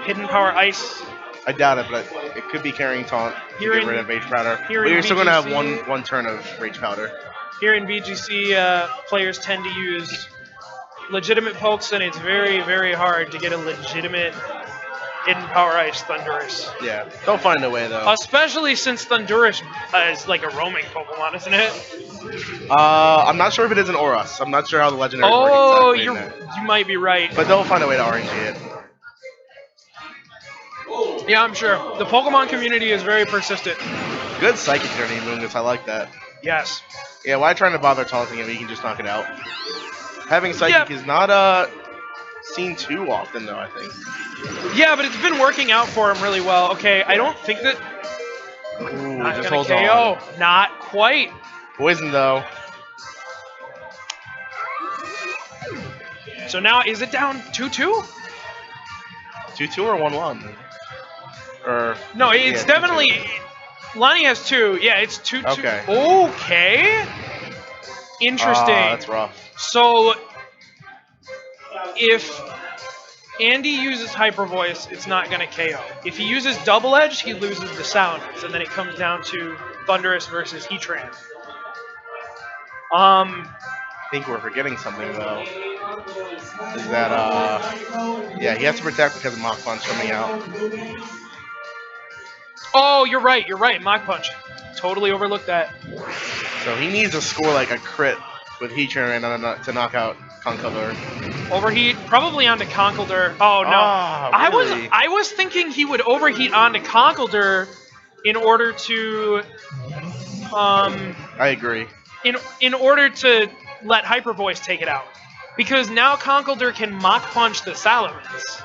Hidden Power Ice. I doubt it, but it could be carrying Taunt to get rid of Rage Powder. But you're still going to have one turn of Rage Powder. Here in VGC, players tend to use legitimate pokes, and it's very, very hard to get a legitimate Hidden Power Ice Thundurus. Yeah, they'll find a way, though. Especially since Thundurus is like a roaming Pokemon, isn't it? I'm not sure if it is an Oros. I'm not sure how the legendary works exactly in that. You might be right. But they'll find a way to RNG it. Yeah, I'm sure. The Pokemon community is very persistent. Good Psychic Journey, Moongus. I like that. Yes. Yeah, why trying to bother taunting him? He can just knock it out. Having Psychic is not seen too often, though, I think. Yeah, but it's been working out for him really well. Okay, I don't think that... Ooh, Not just gonna holds KO. on. Not quite. Poison, though. So now, is it down 2-2? 2-2 or 1-1? Or No, it's yeah, definitely... 2-2. Lonnie has 2. Yeah, it's 2-2. Okay. Okay. Interesting. That's rough. So, if Andy uses Hyper Voice, it's not going to KO. If he uses Double Edge, he loses the Salamence, and then it comes down to Thundurus versus Heatran. I think we're forgetting something, though. Is that, yeah, he has to protect because of Mach Punch coming out. Oh, you're right, Mach Punch. Totally overlooked that. So he needs to score like a crit with Heatran to knock out Conkeldurr. Overheat, probably onto Conkeldurr. Oh no, Really? I was thinking he would overheat onto Conkeldurr in order to, I agree. in order to let Hyper Voice take it out, because now Conkeldurr can Mach Punch the Salamence.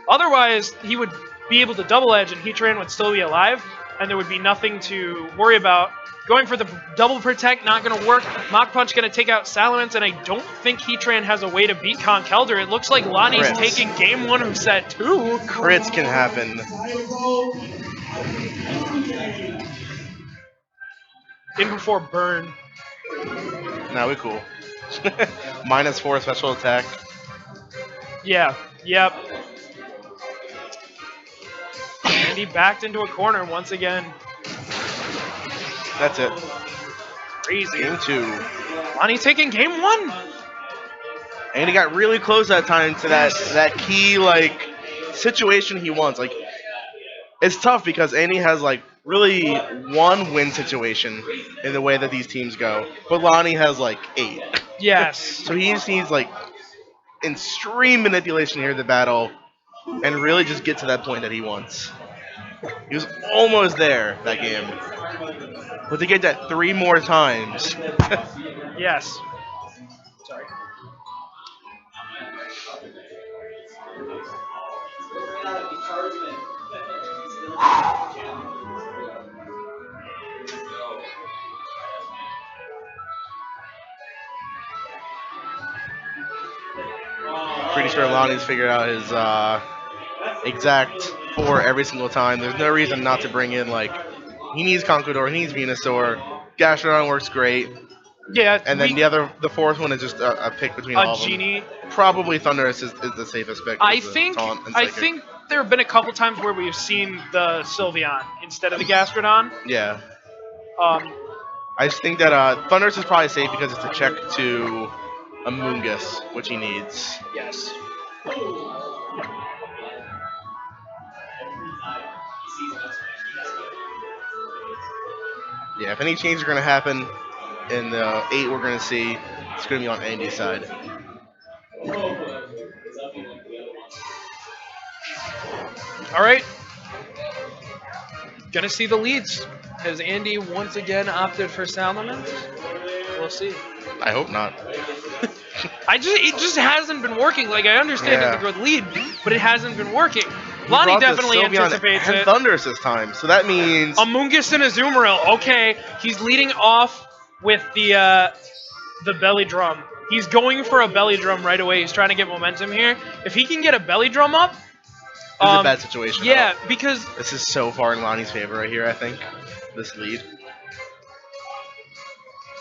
Otherwise, he would be able to Double Edge and Heatran would still be alive, and there would be nothing to worry about. Going for the double protect, not going to work. Mach Punch going to take out Salamence, and I don't think Heatran has a way to beat Conkeldurr. It looks like Lonnie's taking game 1 of set 2. Crits can happen. In before burn. Nah, we cool. -4 special attack. Yeah, yep. And he backed into a corner once again. That's it. Crazy. Game 2. Lonnie's taking game 1. And he got really close that time to that key like situation he wants. Like, it's tough because Andy has like really one win situation in the way that these teams go, but Llany has like 8. Yes. So he just needs like extreme manipulation here in the battle and really just get to that point that he wants. He was almost there that game. But to get that 3 more times. Yes. Sorry. Pretty sure Llany's figured out his exact four every single time. There's no reason not to bring in, like, he needs Conqueror, he needs Venusaur. Gastrodon works great. Yeah, And then the fourth one is just a pick between a all of them. genie. Probably Thundurus is the safest pick. I With the think taunt and I Psychic. think there have been a couple times where we've seen the Sylveon instead of the Gastrodon. Yeah. Um, I just think that Thundurus is probably safe because it's a check to a Moongus, which he needs. yes. Yeah, if any changes are going to happen in the 8 we're going to see, it's going to be on Andy's side. All right. Gonna see the leads. Has Andy once again opted for Salamence? We'll see. I hope not. It just hasn't been working. Like I understand Yeah. it's a good lead, but it hasn't been working. He Llany brought the definitely Sylveon anticipates and it. Thundurus this time, so that means A Moongus and a Zoomeril. Okay, he's leading off with the belly drum. He's going for a belly drum right away. He's trying to get momentum here. If he can get a belly drum up, this is a bad situation. yeah, because This is so far in Lonnie's favor right here, I think, this lead.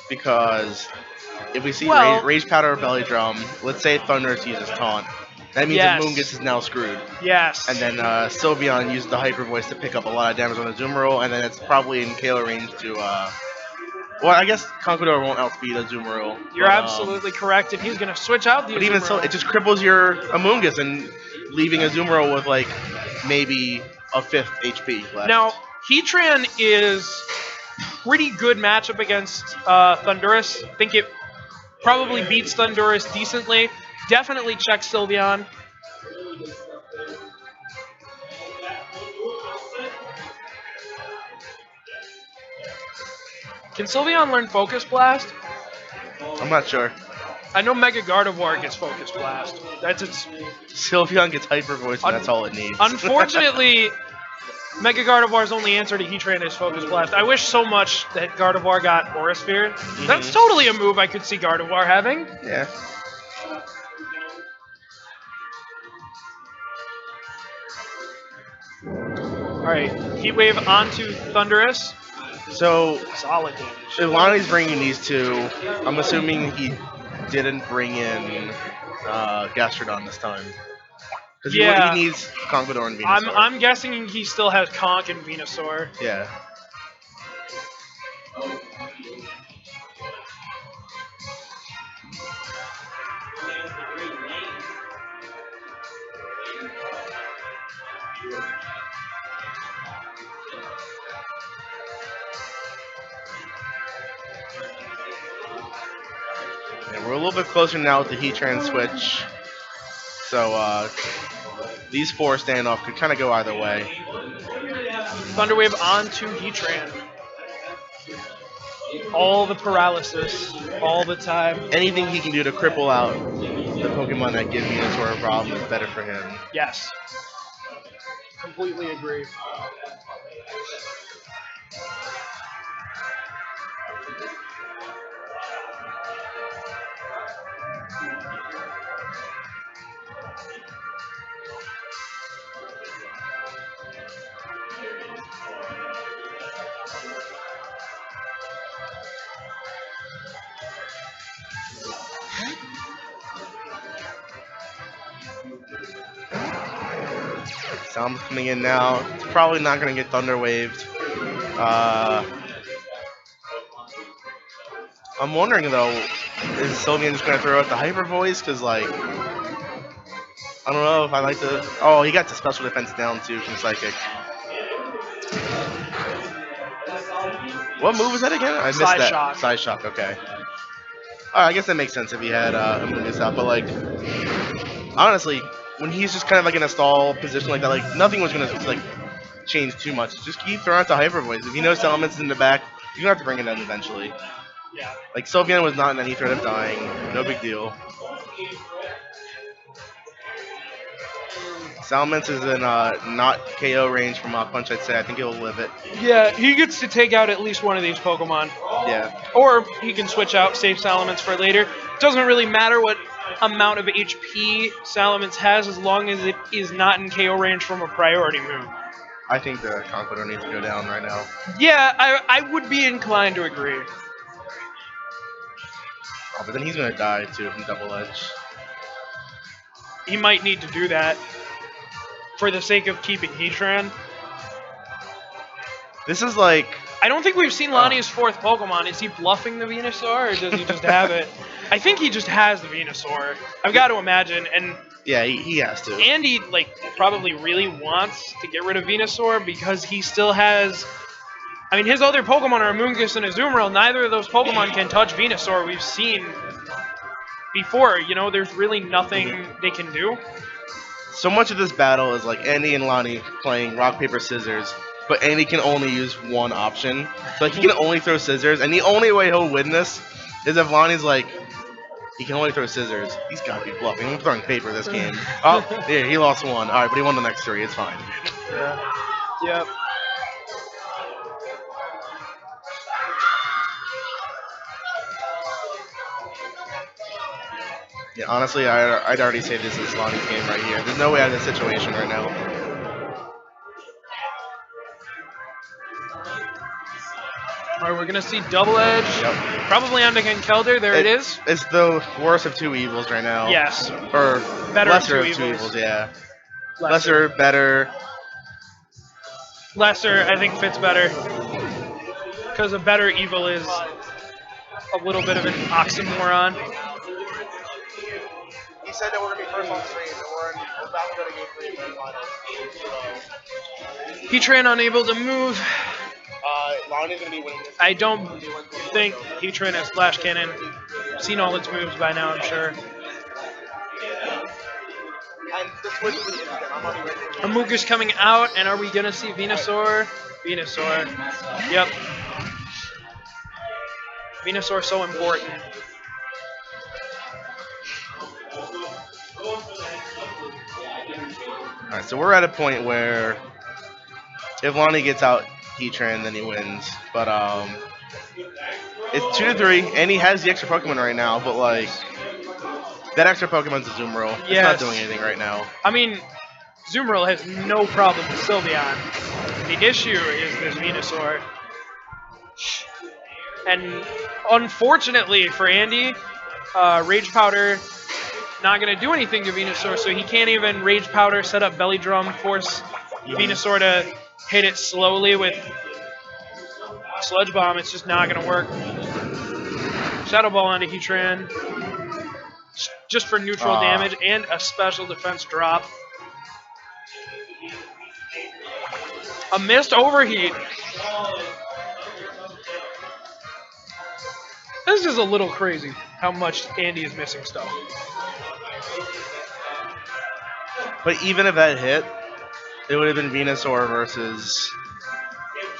Because if we see Well- Rage Powder or Belly Drum, let's say Thundurus uses Taunt, that means Yes. that Moongus is now screwed. yes, And then Sylveon used the Hyper Voice to pick up a lot of damage on the Zoomeril, and then it's probably in KO range to, well, I guess Conqueror won't outspeed a Zoomeril. you're but, absolutely correct. And he's gonna switch out the But even so, Azumarill. it just cripples your Amoongus and leaving a Zoomeril with, like, maybe a 5th HP left. Now, Heatran is pretty good matchup against Thundurus. I think it probably beats Thundurus decently. Definitely check Sylveon. Can Sylveon learn Focus Blast? I'm not sure. I know Mega Gardevoir gets Focus Blast. That's its. Sylveon gets Hyper Voice, and that's all it needs. Unfortunately, Mega Gardevoir's only answer to Heatran is Focus Blast. I wish so much that Gardevoir got Aura Sphere. That's totally a move I could see Gardevoir having. Yeah. Alright, Heat Wave onto Thundurus. So, Solid damage. if Lonnie's bringing these two, I'm assuming he didn't bring in Gastrodon this time. Because Yeah. he needs Conqueror and Venusaur. I'm guessing he still has Conk and Venusaur. Yeah. And we're a little bit closer now with the Heatran switch. So these 4 standoff could kind of go either way. Thunder Wave onto Heatran. All the paralysis, all the time. Anything he can do to cripple out the Pokemon that give Venusaur a problem is better for him. Yes. Completely agree. Salm's coming in now. It's probably not going to get Thunder Waved. I'm wondering, though, is Sylveon just going to throw out the Hyper Voice? Because, like, I don't know if I like to... Oh, he got the special defense down, too, from Psychic. What move was that again? I missed Side that. shock. Side Shock, okay. I guess that makes sense if he had Amoonguss out, but, like, honestly, when he's just kind of, like, in a stall position like that, like, nothing was going to, like, change too much. Just keep throwing out the Hyper Voice. If you know Salamence in the back, you're going to have to bring it in eventually. Yeah. Like, Sylveon was not in any threat of dying. No big deal. Salamence is in not KO range from Mach Punch, I'd say. I think he'll live it. Yeah, he gets to take out at least one of these Pokemon. Yeah. Or he can switch out, save Salamence for later. Doesn't really matter what amount of HP Salamence has as long as it is not in KO range from a priority move. I think the Conqueror needs to go down right now. Yeah, I would be inclined to agree. Oh, but then he's going to die, too, from Double Edge. He might need to do that for the sake of keeping Heatran. This is like... I don't think we've seen Llany's fourth Pokemon. Is he bluffing the Venusaur, or does he just have it? I think he just has the Venusaur. I've got to imagine, and yeah, he has to. Andy probably really wants to get rid of Venusaur because he still has. I mean, his other Pokemon are Amoonguss and Azumarill. Neither of those Pokemon can touch Venusaur. We've seen before. You know, there's really nothing they can do. So much of this battle is like Andy and Llany playing rock, paper, scissors, but Andy can only use one option. So he can only throw scissors, and the only way he'll win this is if Lonnie's like, he can only throw scissors. He's got to be bluffing. I'm throwing paper this game. Oh, yeah, he lost one. All right, but he won the next three. It's fine. Yeah. Yep. Yeah, honestly, I'd already say this is Lonnie's game right here. There's no way out of this situation right now. All right, we're going to see Double Edge. Yep. Probably Andykinz. There it is. It's the worst of two evils right now. Yes. Or Better lesser of of two evils, yeah. Lesser. Better. Lesser, I think, fits better. Because a better evil is a little bit of an oxymoron. He said that we're going to be first on stream, and we're about to go to Game 3 finals. Heatran unable to move. Llany's going to be winning this. I don't think Heatran has Flash Cannon. Seen all its moves by now, I'm sure. And this was really instant. I'm already ready. Amoonguss coming out, and are we going to see Venusaur? Venusaur. Yep. Venusaur so important. Alright, so we're at a point where if Llany gets out Heatran, then he wins. But it's 2-3, and he has the extra Pokemon right now, but like that extra Pokemon's a Azumarill. It's Yes. not doing anything right now. I mean, Azumarill has no problem with Sylveon. The issue is this Venusaur. And unfortunately for Andy, Rage Powder not going to do anything to Venusaur, so he can't even Rage Powder, set up Belly Drum, force Venusaur to hit it slowly with Sludge Bomb. It's just not going to work. Shadow Ball onto Heatran, just for neutral damage and a special defense drop. A missed overheat. This is a little crazy how much Andy is missing stuff. But even if that hit, it would have been Venusaur versus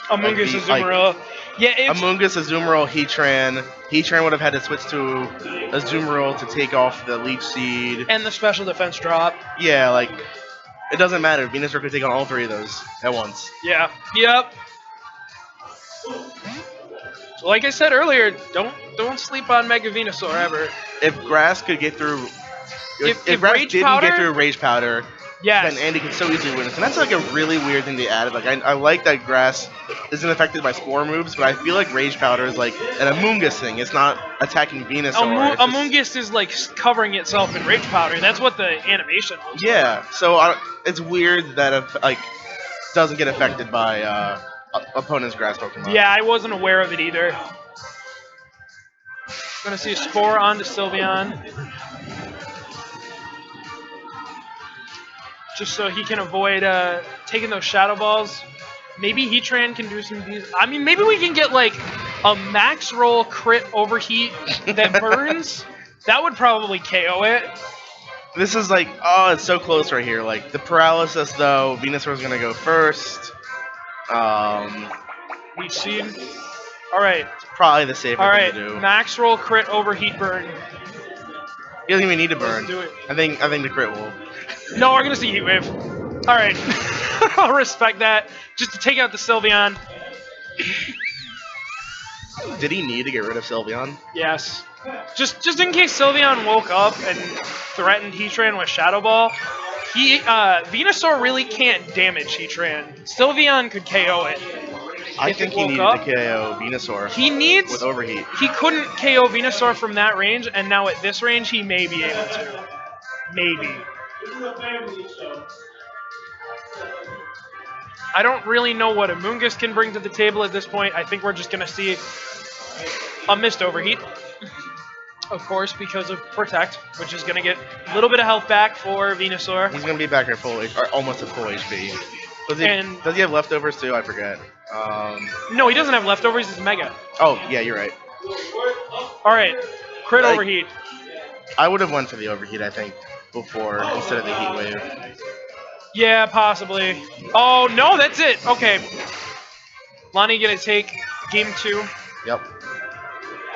Amoonguss Azumarill. Yeah, it's, Amoonguss, Azumarill, Heatran. Heatran would have had to switch to Azumarill to take off the Leech Seed. and the special defense drop. Yeah, like, it doesn't matter. Venusaur could take on all three of those at once. Yeah. Yep. Like I said earlier, don't sleep on Mega Venusaur ever. If Grass could get through... If Grass Rage didn't Powder? get through Rage Powder, Yes. then Andy could so easily win this. And that's like a really weird thing to add. Like, I like that Grass isn't affected by Spore moves, but I feel like Rage Powder is like an Amoonguss thing. It's not attacking Venusaur. Amoonguss is like covering itself in Rage Powder. That's what the animation looks like. Yeah, so it's weird that it doesn't get affected by opponent's Grass Pokemon. Yeah, I wasn't aware of it either. Gonna see a Spore onto Sylveon. Just so he can avoid taking those Shadow Balls. Maybe Heatran can do some of these. I mean, maybe we can get like a max roll crit overheat that burns. That would probably KO it. This is like, oh, it's so close right here. Like, the paralysis, though, Venusaur's going to go first. Leech Seed. All right. Probably the safer All thing right. to do. Max roll crit overheat burn. He doesn't even need to burn. Do it. I think the crit will. No, we're gonna see heat wave. All right. I'll respect that. Just to take out the Sylveon. Did he need to get rid of Sylveon? Yes. Just in case Sylveon woke up and threatened Heatran with Shadow Ball, Venusaur really can't damage Heatran. Sylveon could KO it. I If think it he woke needed up, to KO Venusaur He needs. with overheat. He couldn't KO Venusaur from that range, and now at this range, he may be able to. Maybe. I don't really know what Amoonguss can bring to the table at this point. I think we're just going to see a missed overheat. Of course, because of Protect, which is going to get a little bit of health back for Venusaur. He's gonna be back at full, or almost at full HP. And- Does he have leftovers too? I forget. No, he doesn't have leftovers. He's Mega. Oh yeah, you're right. All right. Crit Like- overheat. I would have went for the overheat, I think, before instead of the heat wave. Yeah, possibly. Oh, no, that's it. Okay. Llany going to take game 2 Yep.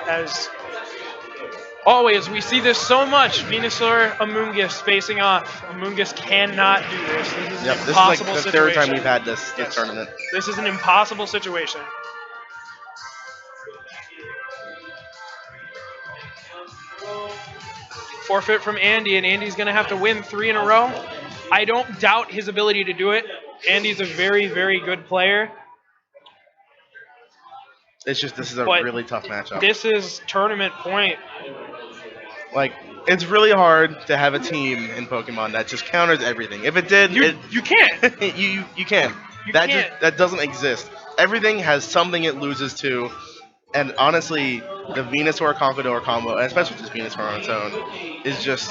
as always, we see this so much. Venusaur, Amoonguss facing off. Amoonguss cannot do this. This is Yep. an This is like impossible the situation. third time we've had this Yes. tournament. This is an impossible situation. Forfeit from Andy, and Andy's going to have to win 3 in a row. I don't doubt his ability to do it. Andy's a very, very good player. It's just this is a But really tough matchup. This is tournament point. Like, it's really hard to have a team in Pokemon that just counters everything. If it did, You can't. you can. You That can't. that doesn't exist. Everything has something it loses to, and honestly, the Venusaur Conqueror combo, and especially just Venusaur on its own, is just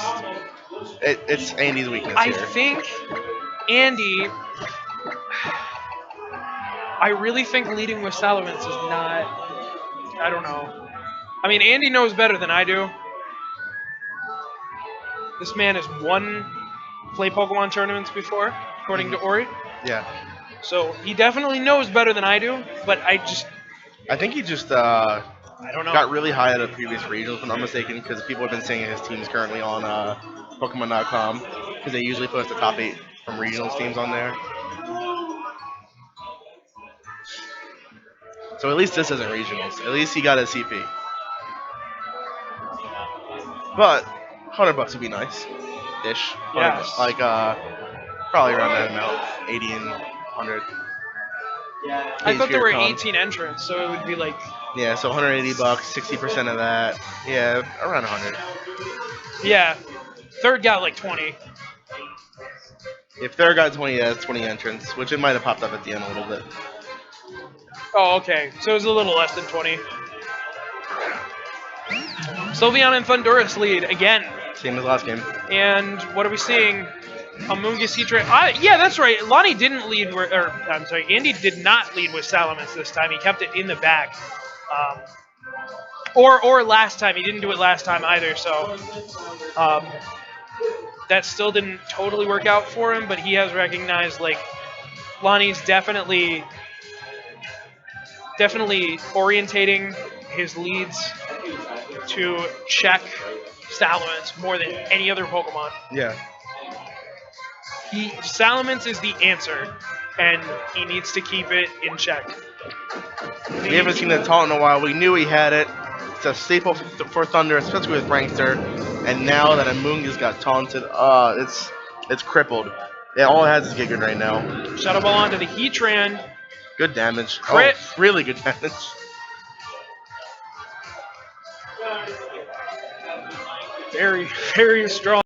it's Andy's weakness I here. think Andy. I really think leading with Salamence is not. I don't know. I mean, Andy knows better than I do. This man has won play Pokemon tournaments before, according to Ori. Yeah, So he definitely knows better than I do. But I I think he just I don't know. got really high at a previous regionals, if I'm not mistaken, because people have been saying his team is currently on Pokemon.com, because they usually post the top 8 from regionals teams on there. So at least this isn't regionals. At least he got a CP. But $100 would be nice, ish. Yes. Like probably around that amount, 80 and 100. I thought there were Con. 18 entrants, so it would be like. Yeah, so $180, 60% of that. Yeah, around 100. Yeah. Third got like 20. If third got 20, yeah, that's 20 entrants, which it might have popped up at the end a little bit. Oh, okay. So it was a little less than 20. Sylveon and Thunderous lead again. Same as last game. And what are we seeing? Amoonguss Heatran. Yeah, that's right. Llany didn't lead, I'm sorry, Andy did not lead with Salamence this time. He kept it in the back. Or last time. He didn't do it last time either, so that still didn't totally work out for him, but he has recognized, like, Lonnie's definitely orientating his leads to check Salamence more than any other Pokemon. Yeah. Salamence is the answer, and he needs to keep it in check. We haven't seen the taunt in a while. We knew he had it. It's a staple for Thunder, especially with Prankster. And now that Amoonguss got taunted, it's crippled. Yeah, all it has is Giga right now. Shadow Ball onto the Heatran. Good damage. Crit. Oh, really good damage. Very, very strong.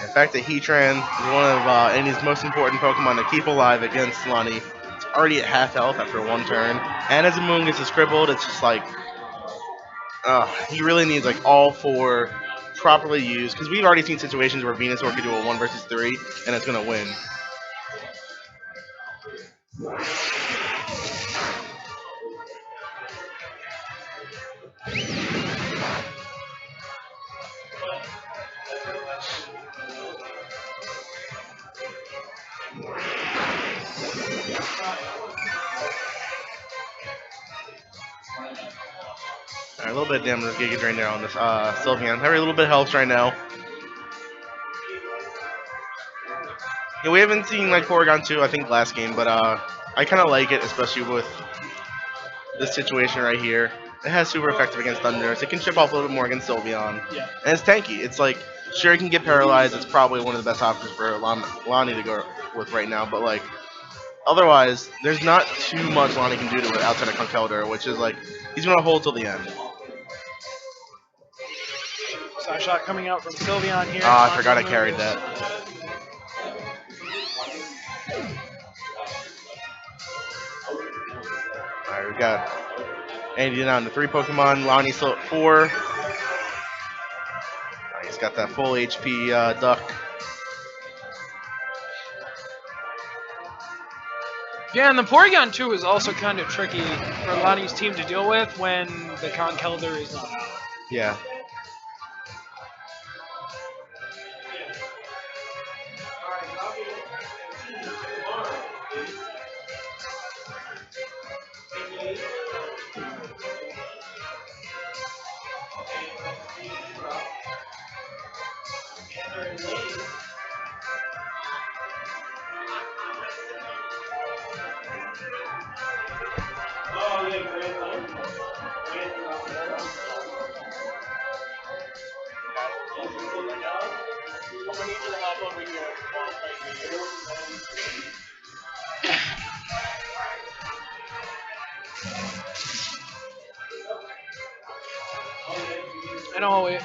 The fact that Heatran is one of Andy's most important Pokemon to keep alive against Llany. It's already at half health after one turn. And as Amoonguss is crippled, it's just like... he really needs like all 4 properly used. Because we've already seen situations where Venusaur could do a 1 versus 3, and it's going to win. Alright, a little bit of damage Giga Drain there on this Sylveon. Every little bit helps right now. Yeah, we haven't seen like Porygon 2, I think, last game, but I kind of like it, especially with this situation right here. It has super effective against Thundurus. It can chip off a little bit more against Sylveon. Yeah. And it's tanky. It's like, sure, it can get paralyzed. It's probably one of the best options for Llany to go with right now, but like, otherwise, there's not too much Llany can do to it outside of Conkeldurr, which is like, he's going to hold till the end. Side shot coming out from Sylveon here. Ah, I forgot I carried that. Alright, we got Andy down to 3 Pokemon. Llany's still at 4. Alright, he's got that full HP Duck. Yeah, and the Porygon 2 is also kind of tricky for Llany's team to deal with when the Conkeldurr is not out. Yeah.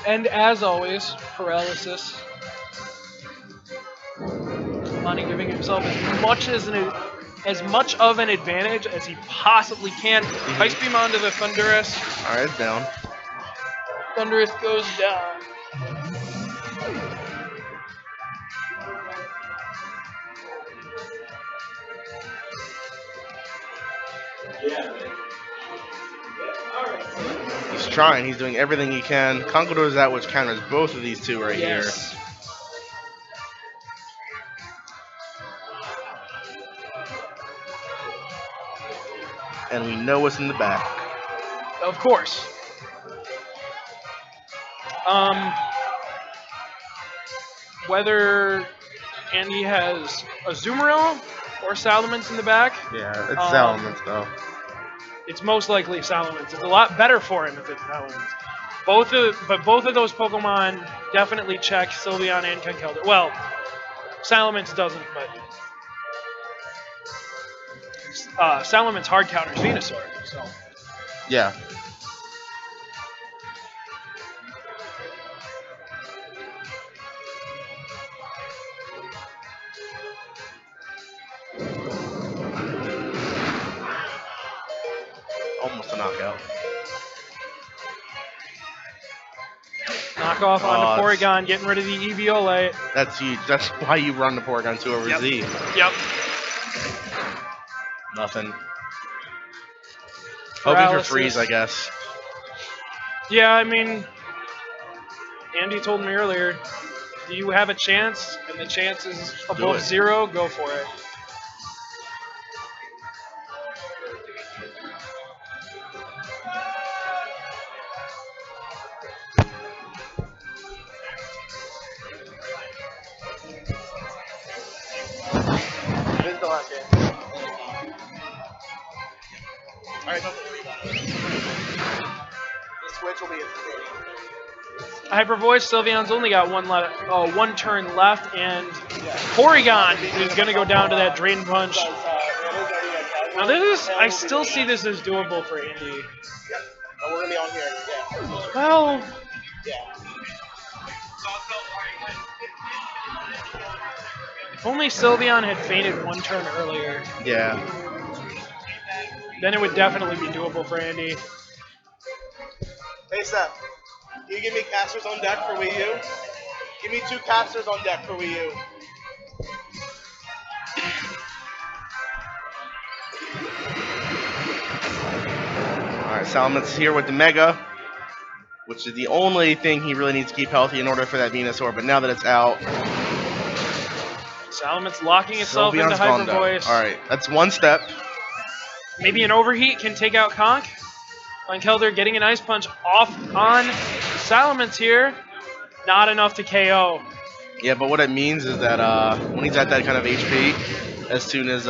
And as always, paralysis. Llany giving himself as much of an advantage as he possibly can. Ice Beam onto the Thundurus. Alright, it's down. Thundurus goes down. He's trying. He's doing everything he can. Conkeldurr is that which counters both of these two right here. And we know what's in the back. Of course. Whether Andy has a Azumarill or Salamence in the back. Yeah, it's Salamence though. It's most likely Salamence. It's a lot better for him if it's Salamence. But both of those Pokemon definitely check Sylveon and Conkeldurr. Well, Salamence doesn't, but Salamence hard counters Venusaur. So yeah. Almost a knockout. Knockoff onto Porygon, getting rid of the Eviolite. That's huge. That's why you run the Porygon 2 over Z. Yep. Nothing. Hoping for freeze, I guess. Yeah, I mean, Andy told me earlier, do you have a chance? And the chance is above 0, go for it. This is the last game. Alright, the switch will be Hyper Voice, Sylveon's only got one turn left, and Porygon is going to go down to that Drain Punch. Now I still see this as doable for Andy. Yeah. Oh, we're gonna be on here. Yeah. Well, Yeah. if only Sylveon had fainted one turn earlier, Yeah. then it would definitely be doable for Andy. Hey Seth, can you give me casters on deck for Wii U? Give me 2 casters on deck for Wii U. Alright, Salamance's here with the Mega, which is the only thing he really needs to keep healthy in order for that Venusaur, but now that it's out, Salamence locking itself into Hyper Voice. Alright, that's one step. Maybe an overheat can take out Conk. Kelder getting an ice punch off on Salamence here. Not enough to KO. Yeah, but what it means is that when he's at that kind of HP, as soon as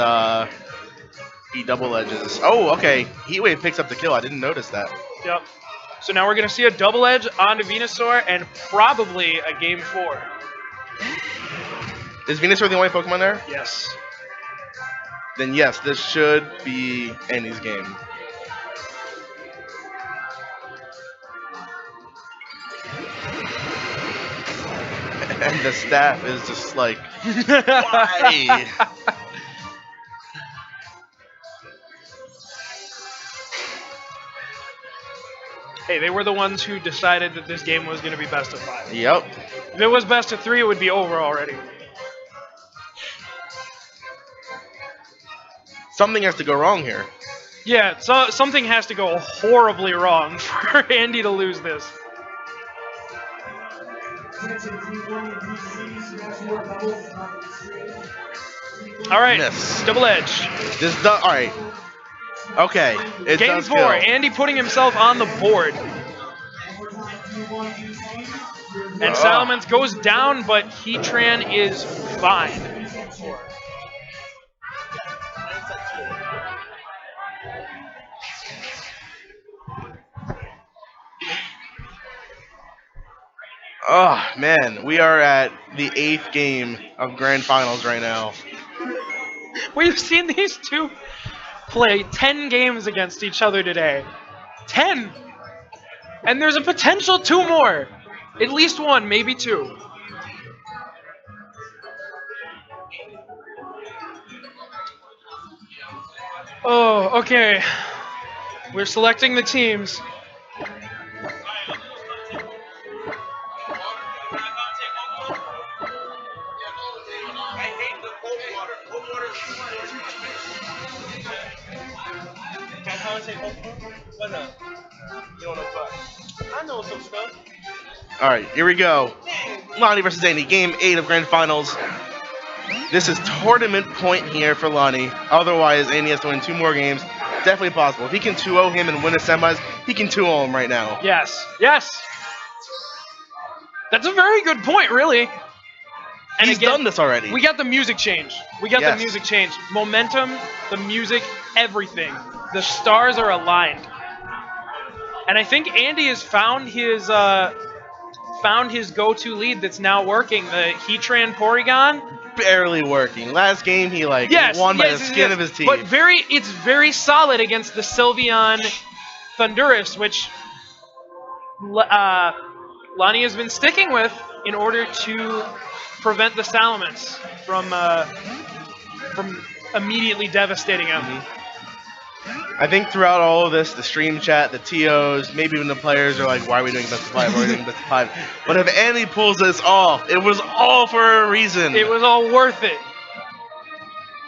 he double edges. Oh, okay. Heatwave picks up the kill. I didn't notice that. Yep. So now we're going to see a double edge onto Venusaur and probably a game 4. Is Venusaur the only Pokemon there? Yes. Then yes, this should be Andy's game. And the staff is just like, why? Hey, they were the ones who decided that this game was going to be best of 5. Yep. If it was best of 3, it would be over already. Something has to go wrong here. Yeah, so something has to go horribly wrong for Andy to lose this. All right, Miss. double edge. This does. All right. Okay. It Game does 4, kill. Andy putting himself on the board. And Salamence goes down, but Heatran is fine. Oh man, we are at the 8th game of Grand Finals right now. We've seen these two play 10 games against each other today. 10! And there's a potential 2 more. At least 1, maybe 2. Oh, okay. We're selecting the teams. I know some stuff. All right, here we go. Llany versus Andy, Game 8 of Grand Finals. This is tournament point here for Llany. Otherwise, Andy has to win 2 more games. Definitely possible. If he can 2-0 him and win the semis, he can 2-0 him right now. Yes, yes. That's a very good point, really. And He's again, done this already. We got the music change. We got Yes. the music change. Momentum, the music, everything. The stars are aligned. And I think Andy has found his go-to lead that's now working. The Heatran Porygon. Barely working. Last game, he won by the skin of his teeth. But it's very solid against the Sylveon Thundurus, which Llany has been sticking with in order to prevent the Salamence from immediately devastating him. I think throughout all of this, the stream chat, the TOs, maybe even the players are like, why are we doing best of 5? Why are we doing best of 5? But if Andy pulls this off, it was all for a reason. It was all worth it.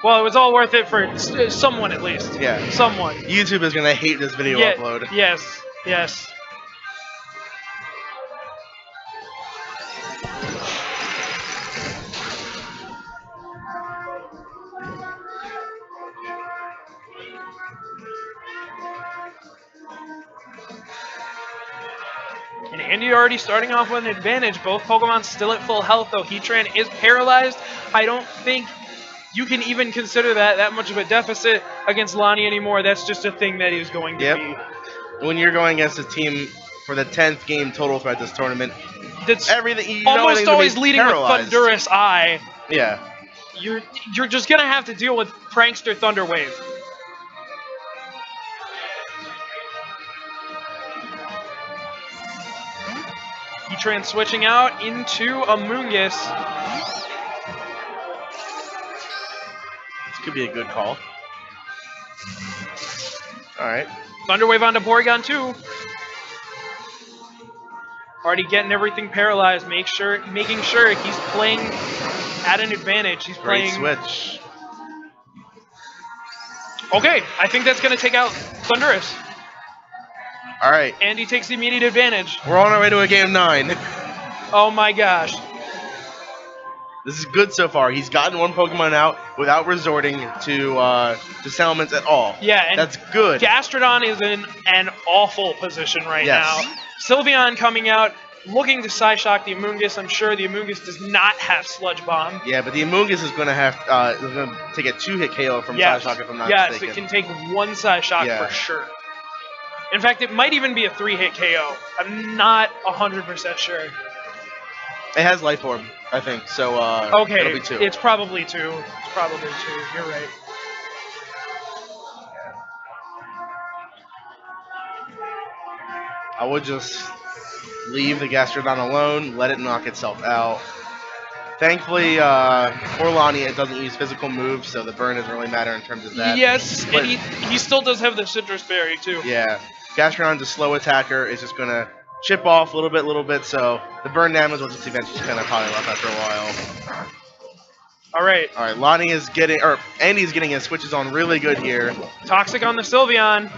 Well, it was all worth it for someone at least. Yeah. Someone. YouTube is going to hate this video upload. Yes, yes. And Andy already starting off with an advantage. Both Pokemon still at full health, though Heatran is paralyzed. I don't think you can even consider that much of a deficit against Llany anymore. That's just a thing that is going to be. When you're going against a team for the 10th game total throughout this tournament, that's everything almost always leading paralyzed. with Thundurus Eye. Yeah. You're just gonna have to deal with Prankster Thunder Wave. Heatran switching out into a Moongus. This could be a good call. Alright. Thunder Wave onto Porygon too. Already getting everything paralyzed. Making sure he's playing at an advantage. He's Great playing. switch. Okay, I think that's gonna take out Thundurus. Alright. Andy takes the immediate advantage. We're on our way to a game 9. Oh my gosh. This is good so far. He's gotten one Pokemon out without resorting to Salamence at all. Yeah, and That's good. Gastrodon is in an awful position right Yes. now. Sylveon coming out, looking to Psyshock the Amoonguss. I'm sure the Amoonguss does not have Sludge Bomb. Yeah, but the Amoonguss is going to have take a 2-hit KO from Psyshock if I'm not yes, mistaken. it can take one Psyshock Yeah. for sure. In fact, it might even be a 3-hit KO. I'm not 100% sure. It has Life Orb, I think, so Okay, it'll be 2. it's probably 2. It's probably 2. You're right. I would just leave the Gastrodon alone, let it knock itself out. Thankfully, for Llany, it doesn't use physical moves, so the burn doesn't really matter in terms of that. Yes, But- and he still does have the Citrus Berry, too. Yeah, Gastrodon's a slow attacker. It's just going to chip off a little bit, so the burn damage will just eventually kind of pile up after a while. All right, All right, Llany is getting, or Andy's getting his switches on really good here. Toxic on the Sylveon.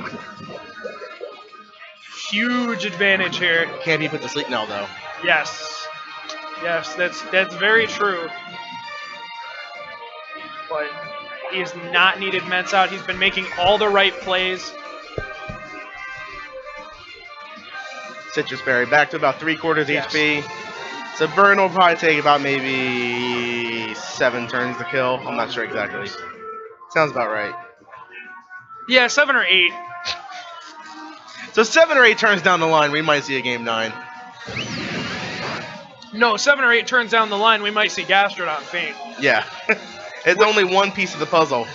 Huge advantage here. Can't be put to sleep now, though. Yes. Yes, that's very true. But he has not needed Mets out. He's been making all the right plays. Citrus Berry back to about 3/4 Yes. HP. So burn will probably take about maybe 7 turns to kill. I'm not sure exactly. Sounds about right. Yeah, 7 or 8. So 7 or 8 turns down the line, we might see a game 9. No, 7 or 8 turns down the line, we might see Gastrodon faint. Yeah. It's only one piece of the puzzle.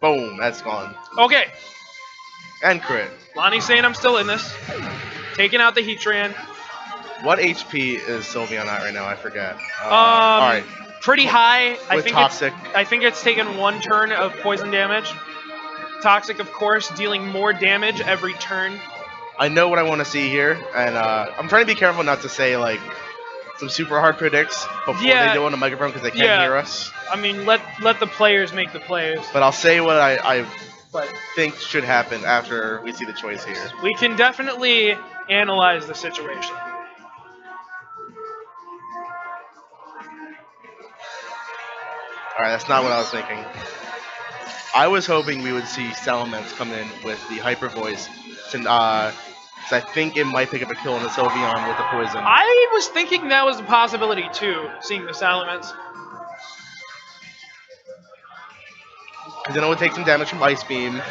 Boom, that's gone. Okay, And crit. Llany's saying I'm still in this. Taking out the Heatran. What HP is Sylveon at right now? I forget. All right. Pretty high. With Toxic. I think it's taken 1 turn of poison damage. Toxic, of course, dealing more damage every turn. I know what I want to see here, and I'm trying to be careful not to say like some super hard predicts before Yeah. they do it on the microphone because they can't Yeah. hear us. I mean, let the players make the plays. But I'll say what I But think should happen after we see the choice here. we can definitely analyze the situation. All right, that's not what I was thinking. I was hoping we would see Salamence come in with the Hyper Voice, because I think it might pick up a kill on the Sylveon with the poison. I was thinking that was a possibility too, seeing the Salamence. Because then it would take some damage from Ice Beam,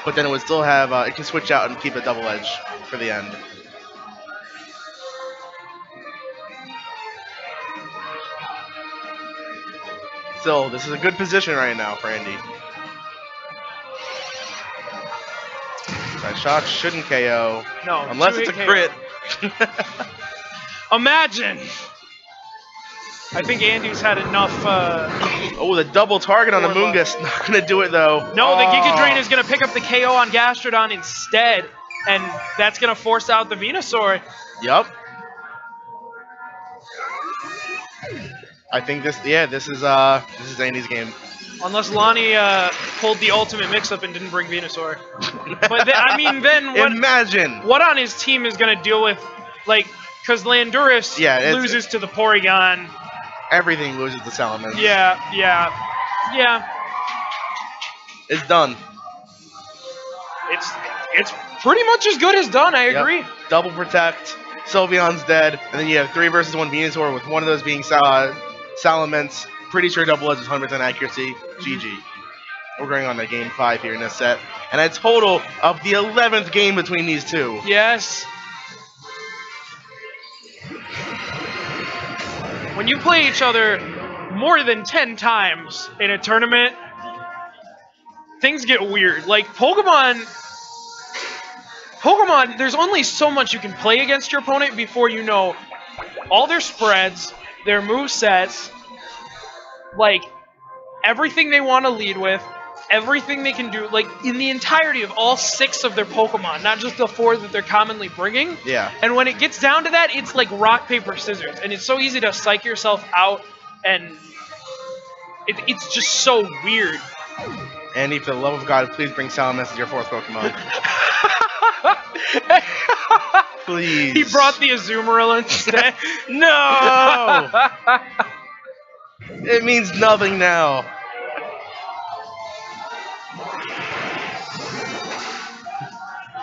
but then it would still have, it can switch out and keep a double edge for the end. Still, this is a good position right now for Andy. That shot shouldn't KO. No, Unless it's a 2-hit crit. KO. Imagine. I think Andy's had enough. Oh, the double target on the Or luck. Amoonguss. Not going to do it, though. No, the Giga Drain Oh. is going to pick up the KO on Gastrodon instead, and that's going to force out the Venusaur. Yup. I think this is Andy's game. Unless Llany pulled the ultimate mix-up and didn't bring Venusaur. But then what? Imagine. What on his team is going to deal with, like, because Landorus loses to the Porygon. Everything loses to Salamence. Yeah. It's done. It's pretty much as good as done. I Yep. agree. Double protect. Sylveon's dead, and then you have 3 versus 1 Venusaur with one of those being Salamence. Pretty sure double edge is 100% accuracy. GG. We're going on to game 5 here in this set, and a total of the 11th game between these two. Yes. When you play each other more than 10 times in a tournament, things get weird. Like, Pokemon, there's only so much you can play against your opponent before you know all their spreads, their move sets, like, everything they want to lead with, everything they can do, like, in the entirety of all 6 of their Pokemon, not just the 4 that they're commonly bringing. Yeah. And when it gets down to that, it's like rock, paper, scissors. And it's so easy to psych yourself out, and it's just so weird. Andy, for the love of God, please bring Salamence as your 4th Pokemon. Please. He brought the Azumarill instead. No! It means nothing now.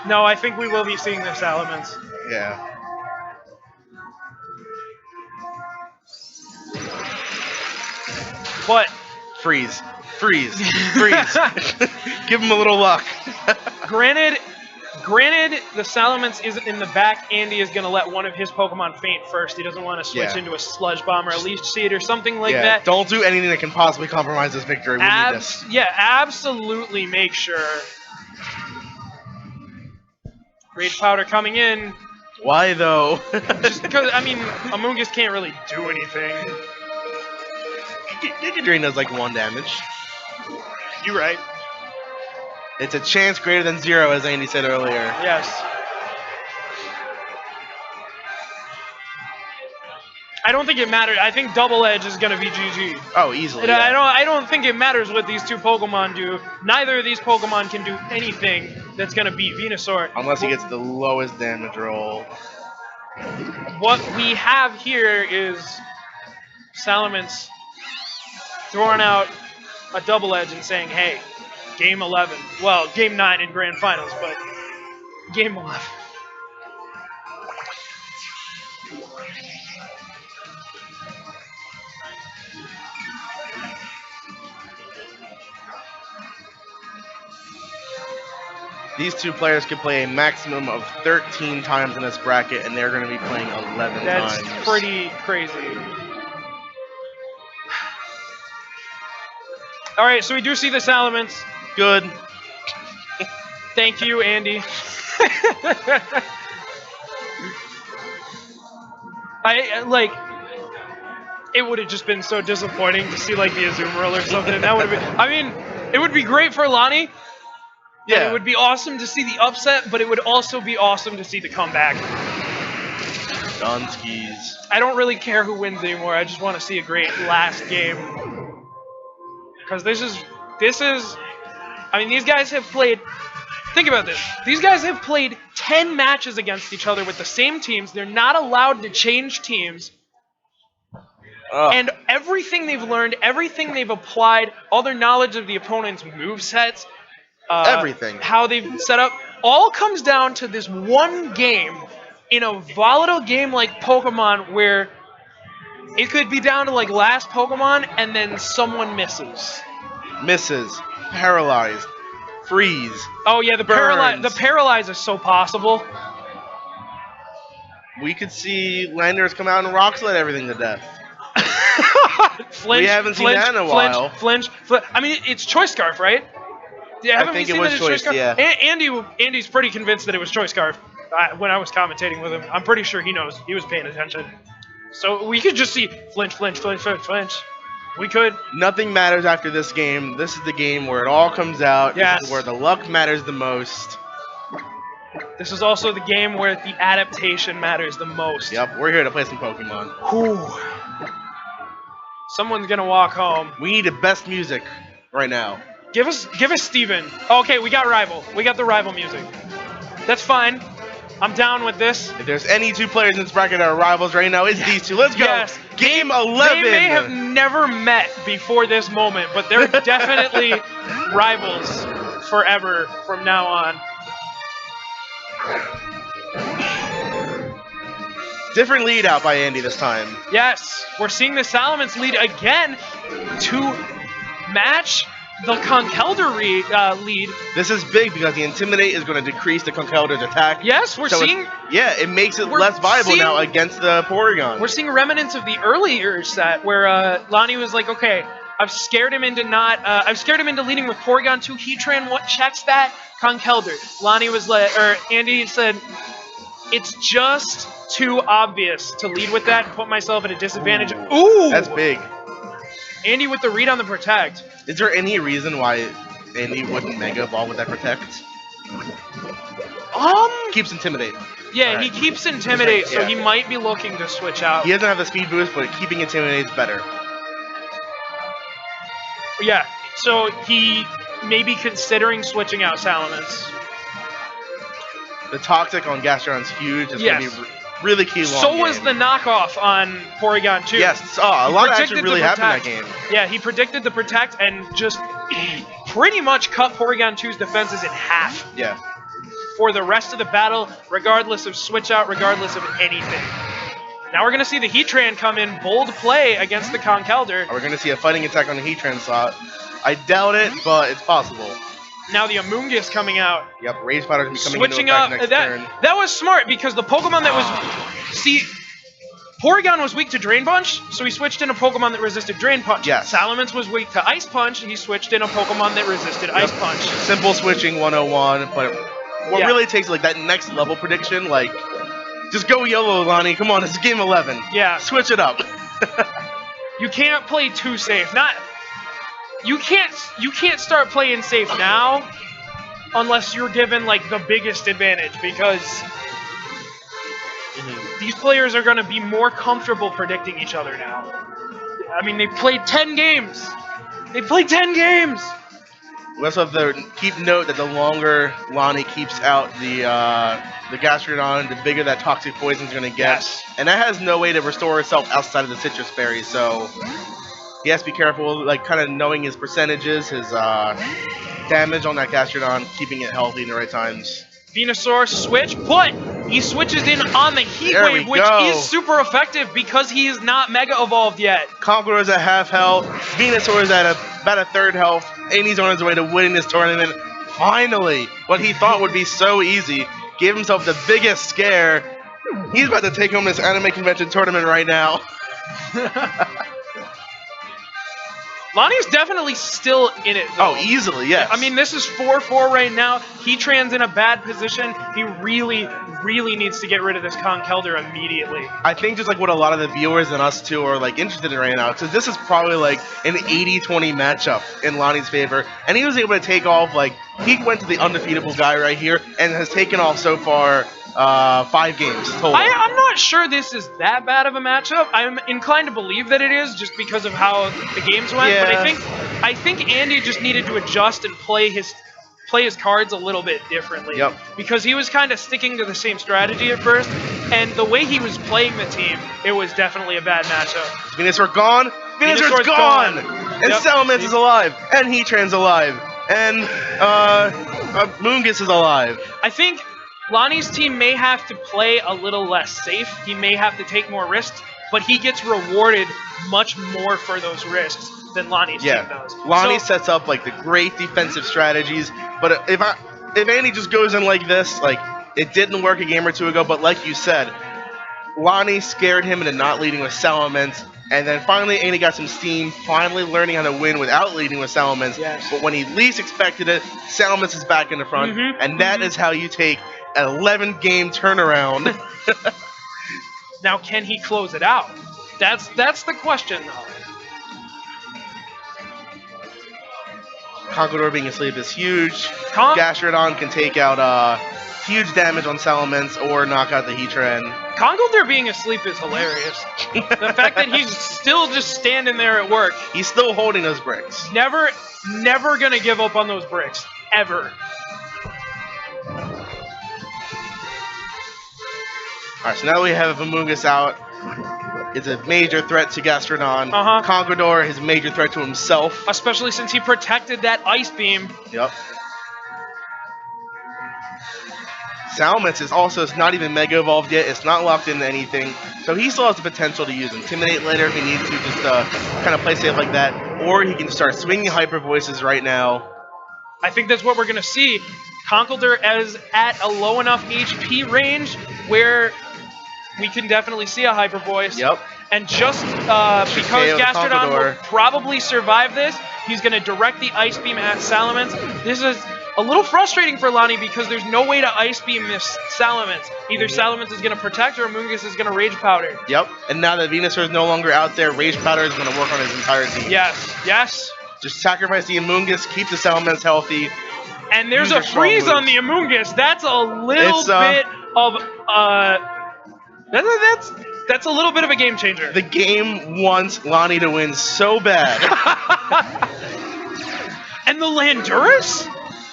No, I think we will be seeing this Salamence. Yeah. But Freeze. Freeze. Freeze. Give him a little luck. granted, the Salamence isn't in the back. Andy is going to let one of his Pokemon faint first. He doesn't want to switch into a Sludge Bomb or a Leech Seed or something like that. Don't do anything that can possibly compromise this victory. We need this. Yeah, absolutely make sure. Rage Powder coming in. Why though? Just because, I mean, Amoonguss can't really do anything. Giga Drain does like 1 damage. You're right. It's a chance greater than 0, as Andy said earlier. Yes. I don't think it mattered. I think Double Edge is going to be GG. Oh, easily. And Yeah. I don't think it matters what these two Pokemon do. Neither of these Pokemon can do anything that's going to beat Venusaur. Unless he gets the lowest damage roll. What we have here is Salamence throwing out a Double Edge and saying, hey, Game 11. Well, Game 9 in Grand Finals, but Game 11. These two players could play a maximum of 13 times in this bracket, and they're going to be playing 11 That's times. That's pretty crazy. All right, so we do see the Salamence. Good. Thank you, Andy. It would have just been so disappointing to see like the Azumarill or something. That would have been. I mean, it would be great for Llany. Yeah. It would be awesome to see the upset, but it would also be awesome to see the comeback. Dunskies. I don't really care who wins anymore. I just want to see a great last game. Because this is. I mean, these guys have played. Think about this. These guys have played 10 matches against each other with the same teams. They're not allowed to change teams. And everything they've learned, everything they've applied, all their knowledge of the opponent's movesets, everything. How they've set up, all comes down to this one game in a volatile game like Pokemon where it could be down to like last Pokemon and then someone misses. Paralyzed. Freeze. Oh yeah, the paralyze is so possible. We could see Landers come out and rock slide everything to death. Flinch, we haven't seen that in a while. Flinch. I mean, it's Choice Scarf, right? Yeah, I think it was Choice, yeah. Andy's pretty convinced that it was Choice Scarf when I was commentating with him. I'm pretty sure he knows. He was paying attention. So we could just see flinch. We could. Nothing matters after this game. This is the game where it all comes out. Yes. This is where the luck matters the most. This is also the game where the adaptation matters the most. Yep, we're here to play some Pokemon. Whew. Someone's gonna walk home. We need the best music right now. Give us Steven. Okay, we got Rival. We got the Rival music. That's fine. I'm down with this. If there's any two players in this bracket that are rivals right now, it's these two. Let's go. Yes. Game 11. They may have never met before this moment, but they're definitely rivals forever from now on. Different lead out by Andy this time. Yes, we're seeing the Salamence lead again to match the Conkeldurr lead. This is big because the Intimidate is going to decrease the Conkeldurr's attack. Yes, we're seeing... Yeah, it makes it less viable now against the Porygon. We're seeing remnants of the earlier set where Llany was like, okay, I've scared him into leading with Porygon 2 Heatran. What checks that? Conkeldurr. Llany was Andy said, it's just too obvious to lead with that and put myself at a disadvantage. Ooh! That's big. Andy with the read on the Protect. Is there any reason why Andy wouldn't Mega Evolve with that Protect? Keeps Intimidate. Yeah, right. He keeps Intimidate, so he might be looking to switch out. He doesn't have the speed boost, but keeping Intimidate is better. Yeah, so he may be considering switching out Salamence. The Toxic on Gastrodon's huge. It's Yes. going to be really key long So game. was the knockoff on Porygon 2. Yes, a lot of action really happened in that game. Yeah, he predicted the Protect and just pretty much cut Porygon 2's defenses in half Yeah. for the rest of the battle, regardless of switch out, regardless of anything. Now we're going to see the Heatran come in, bold play against the Conkeldurr. We're going to see a fighting attack on the Heatran slot. I doubt it, but it's possible. Now the Amoonguss coming out. Yep, Rage Powder is coming Switching into up. effect next turn. That was smart because the Pokemon that was... See, Porygon was weak to Drain Punch, so he switched in a Pokemon that resisted Drain Punch. Yes. Salamence was weak to Ice Punch, and he switched in a Pokemon that resisted Ice Punch. Simple switching 101, but what Yeah. really takes like that next level prediction, like, just go yellow, Llany. Come on, it's game 11. Yeah. Switch it up. You can't play too safe. You can't start playing safe now unless you're given like the biggest advantage because these players are going to be more comfortable predicting each other now. I mean, they played 10 games. They played 10 games. We also have to keep note that the longer Llany keeps out the Gastrodon, the bigger that Toxic Poison is going to get. Yes. And that has no way to restore itself outside of the Citrus Berry, so he has to be careful, like kind of knowing his percentages, his damage on that Gastrodon, keeping it healthy in the right times. Venusaur switch, but he switches in on the Heat There Wave, we which go. is super effective because he is not Mega Evolved yet. Conqueror is at half health, Venusaur is at about a third health, and he's on his way to winning this tournament. Finally, what he thought would be so easy, gave himself the biggest scare. He's about to take home this anime convention tournament right now. Llany's definitely still in it, though. Oh, easily, yes. I mean, this is 4-4 right now. Heatran's in a bad position. He really, really needs to get rid of this Conkeldurr immediately. I think just like what a lot of the viewers and us too are like interested in right now, because this is probably like an 80-20 matchup in Llany's favor, and he was able to take off, like, he went to the undefeatable guy right here and has taken off so far 5 games total. I'm not sure this is that bad of a matchup. I'm inclined to believe that it is just because of how the games went. Yeah. But I think Andy just needed to adjust and play his cards a little bit differently. Yep. Because he was kind of sticking to the same strategy at first, and the way he was playing the team, it was definitely a bad matchup. Venusaur gone. Venusaur's gone. And Yep. Salamence is alive. And Heatran's alive. And Moongus is alive. I think Llany's team may have to play a little less safe. He may have to take more risks, but he gets rewarded much more for those risks than Llany's team does. Llany So- sets up like the great defensive strategies, but if Andy just goes in like this, like it didn't work a game or two ago, but like you said, Llany scared him into not leading with Salamence, and then finally Andy got some steam, finally learning how to win without leading with Salamence. Yes. But when he least expected it, Salamence is back in the front, Mhm, and that is how you take an 11-game turnaround. Now, can he close it out? That's the question, though. Conqueror being asleep is huge. Con- Gastrodon can take out huge damage on Salamence or knock out the Heatran. Conkeldurr being asleep is hilarious. The fact that he's still just standing there at work, He's still holding those bricks. never gonna give up on those bricks. Ever. Alright, so now we have Amoonguss out. It's a major threat to Gastrodon. Uh-huh. Conqueror is a major threat to himself. Especially since he protected that Ice Beam. Yep. Salamence is also not even Mega Evolved yet. It's not locked into anything. So he still has the potential to use Intimidate later if he needs to, just kind of play safe like that. Or he can start swinging Hyper Voices right now. I think that's what we're going to see. Conkeldurr is at a low enough HP range where we can definitely see a Hyper Voice. Yep. And just KO because the Gastrodon will Conkeldurr. probably survive this, he's going to direct the Ice Beam at Salamence. This is a little frustrating for Llany because there's no way to Ice Beam this Salamence. Either Salamence is going to protect or Amoonguss is going to Rage Powder. Yep. And now that Venusaur is no longer out there, Rage Powder is going to work on his entire team. Yes, yes. Just sacrifice the Amoonguss, keep the Salamence healthy. And there's Use a your strong freeze on moves. the Amoonguss. That's a little It's, bit of that's a little bit of a game changer. The game wants Llany to win so bad. And the Landorus?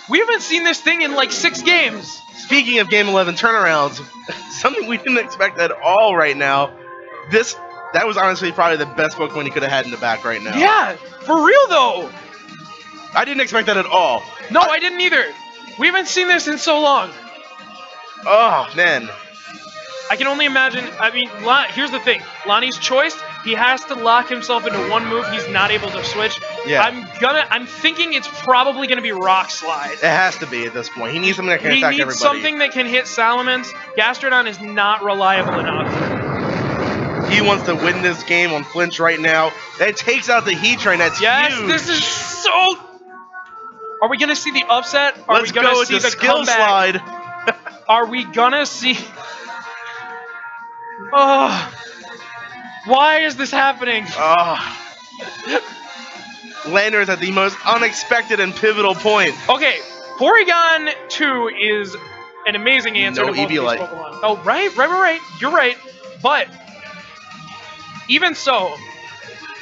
We haven't seen this thing in like 6 games. Speaking of Game 11 turnarounds, something we didn't expect at all right now. That was honestly probably the best Pokemon he could have had in the back right now. Yeah, for real though. I didn't expect that at all. No, I didn't either. We haven't seen this in so long. Oh, man. I can only imagine. I mean, here's the thing. Llany's choice, he has to lock himself into one move. He's not able to switch. Yeah. I'm thinking it's probably going to be Rock Slide. It has to be at this point. He needs something that can attack everybody. He needs something that can hit Salamence. Gastrodon is not reliable enough. He wants to win this game on Flinch right now. That takes out the Heat Train. That's huge. This is so... Are we going to see the upset? Let's go with the skill slide. Are we going to see... Oh, why is this happening? Lander's at the most unexpected and pivotal point. Okay, Porygon 2 is an amazing answer to both of these Eviolite. Pokemon. Oh, right. You're right. But even so,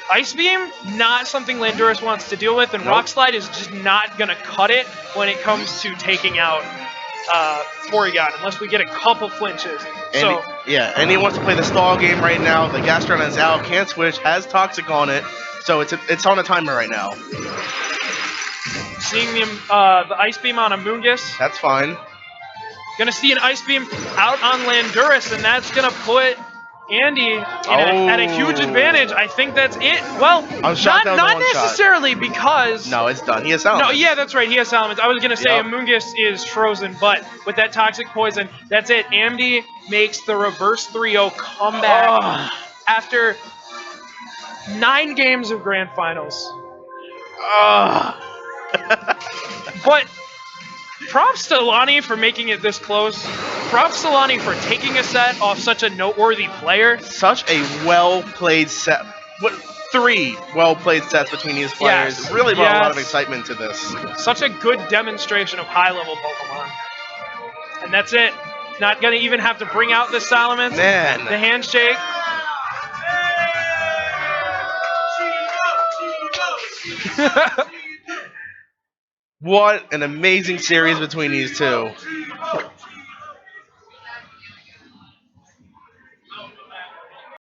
Ice Beam, not something Landorus wants to deal with, and Rock Slide is just not going to cut it when it comes to taking out Porygon, unless we get a couple flinches. And he wants to play the stall game right now. The Gastrodon is out, can't switch, has Toxic on it, so it's on a timer right now. Seeing the Ice Beam on Amoonguss. That's fine. Gonna see an Ice Beam out on Landorus, and that's gonna put Andy at a huge advantage. I think that's it. Well, not necessarily because... No, it's done. He has Salamence. No, yeah, that's right. He has Salamence. I was going to say Amoonguss is frozen, but with that Toxic Poison, that's it. Andy makes the reverse 3-0 comeback after 9 games of Grand Finals. But... props to Llany for making it this close. Props to Llany for taking a set off such a noteworthy player. Such a well-played set. 3 well-played sets between these players. Yes. Really brought a lot of excitement to this. Such a good demonstration of high-level Pokemon. And that's it. Not going to even have to bring out the Salamence. Man. The handshake. What an amazing series between these two.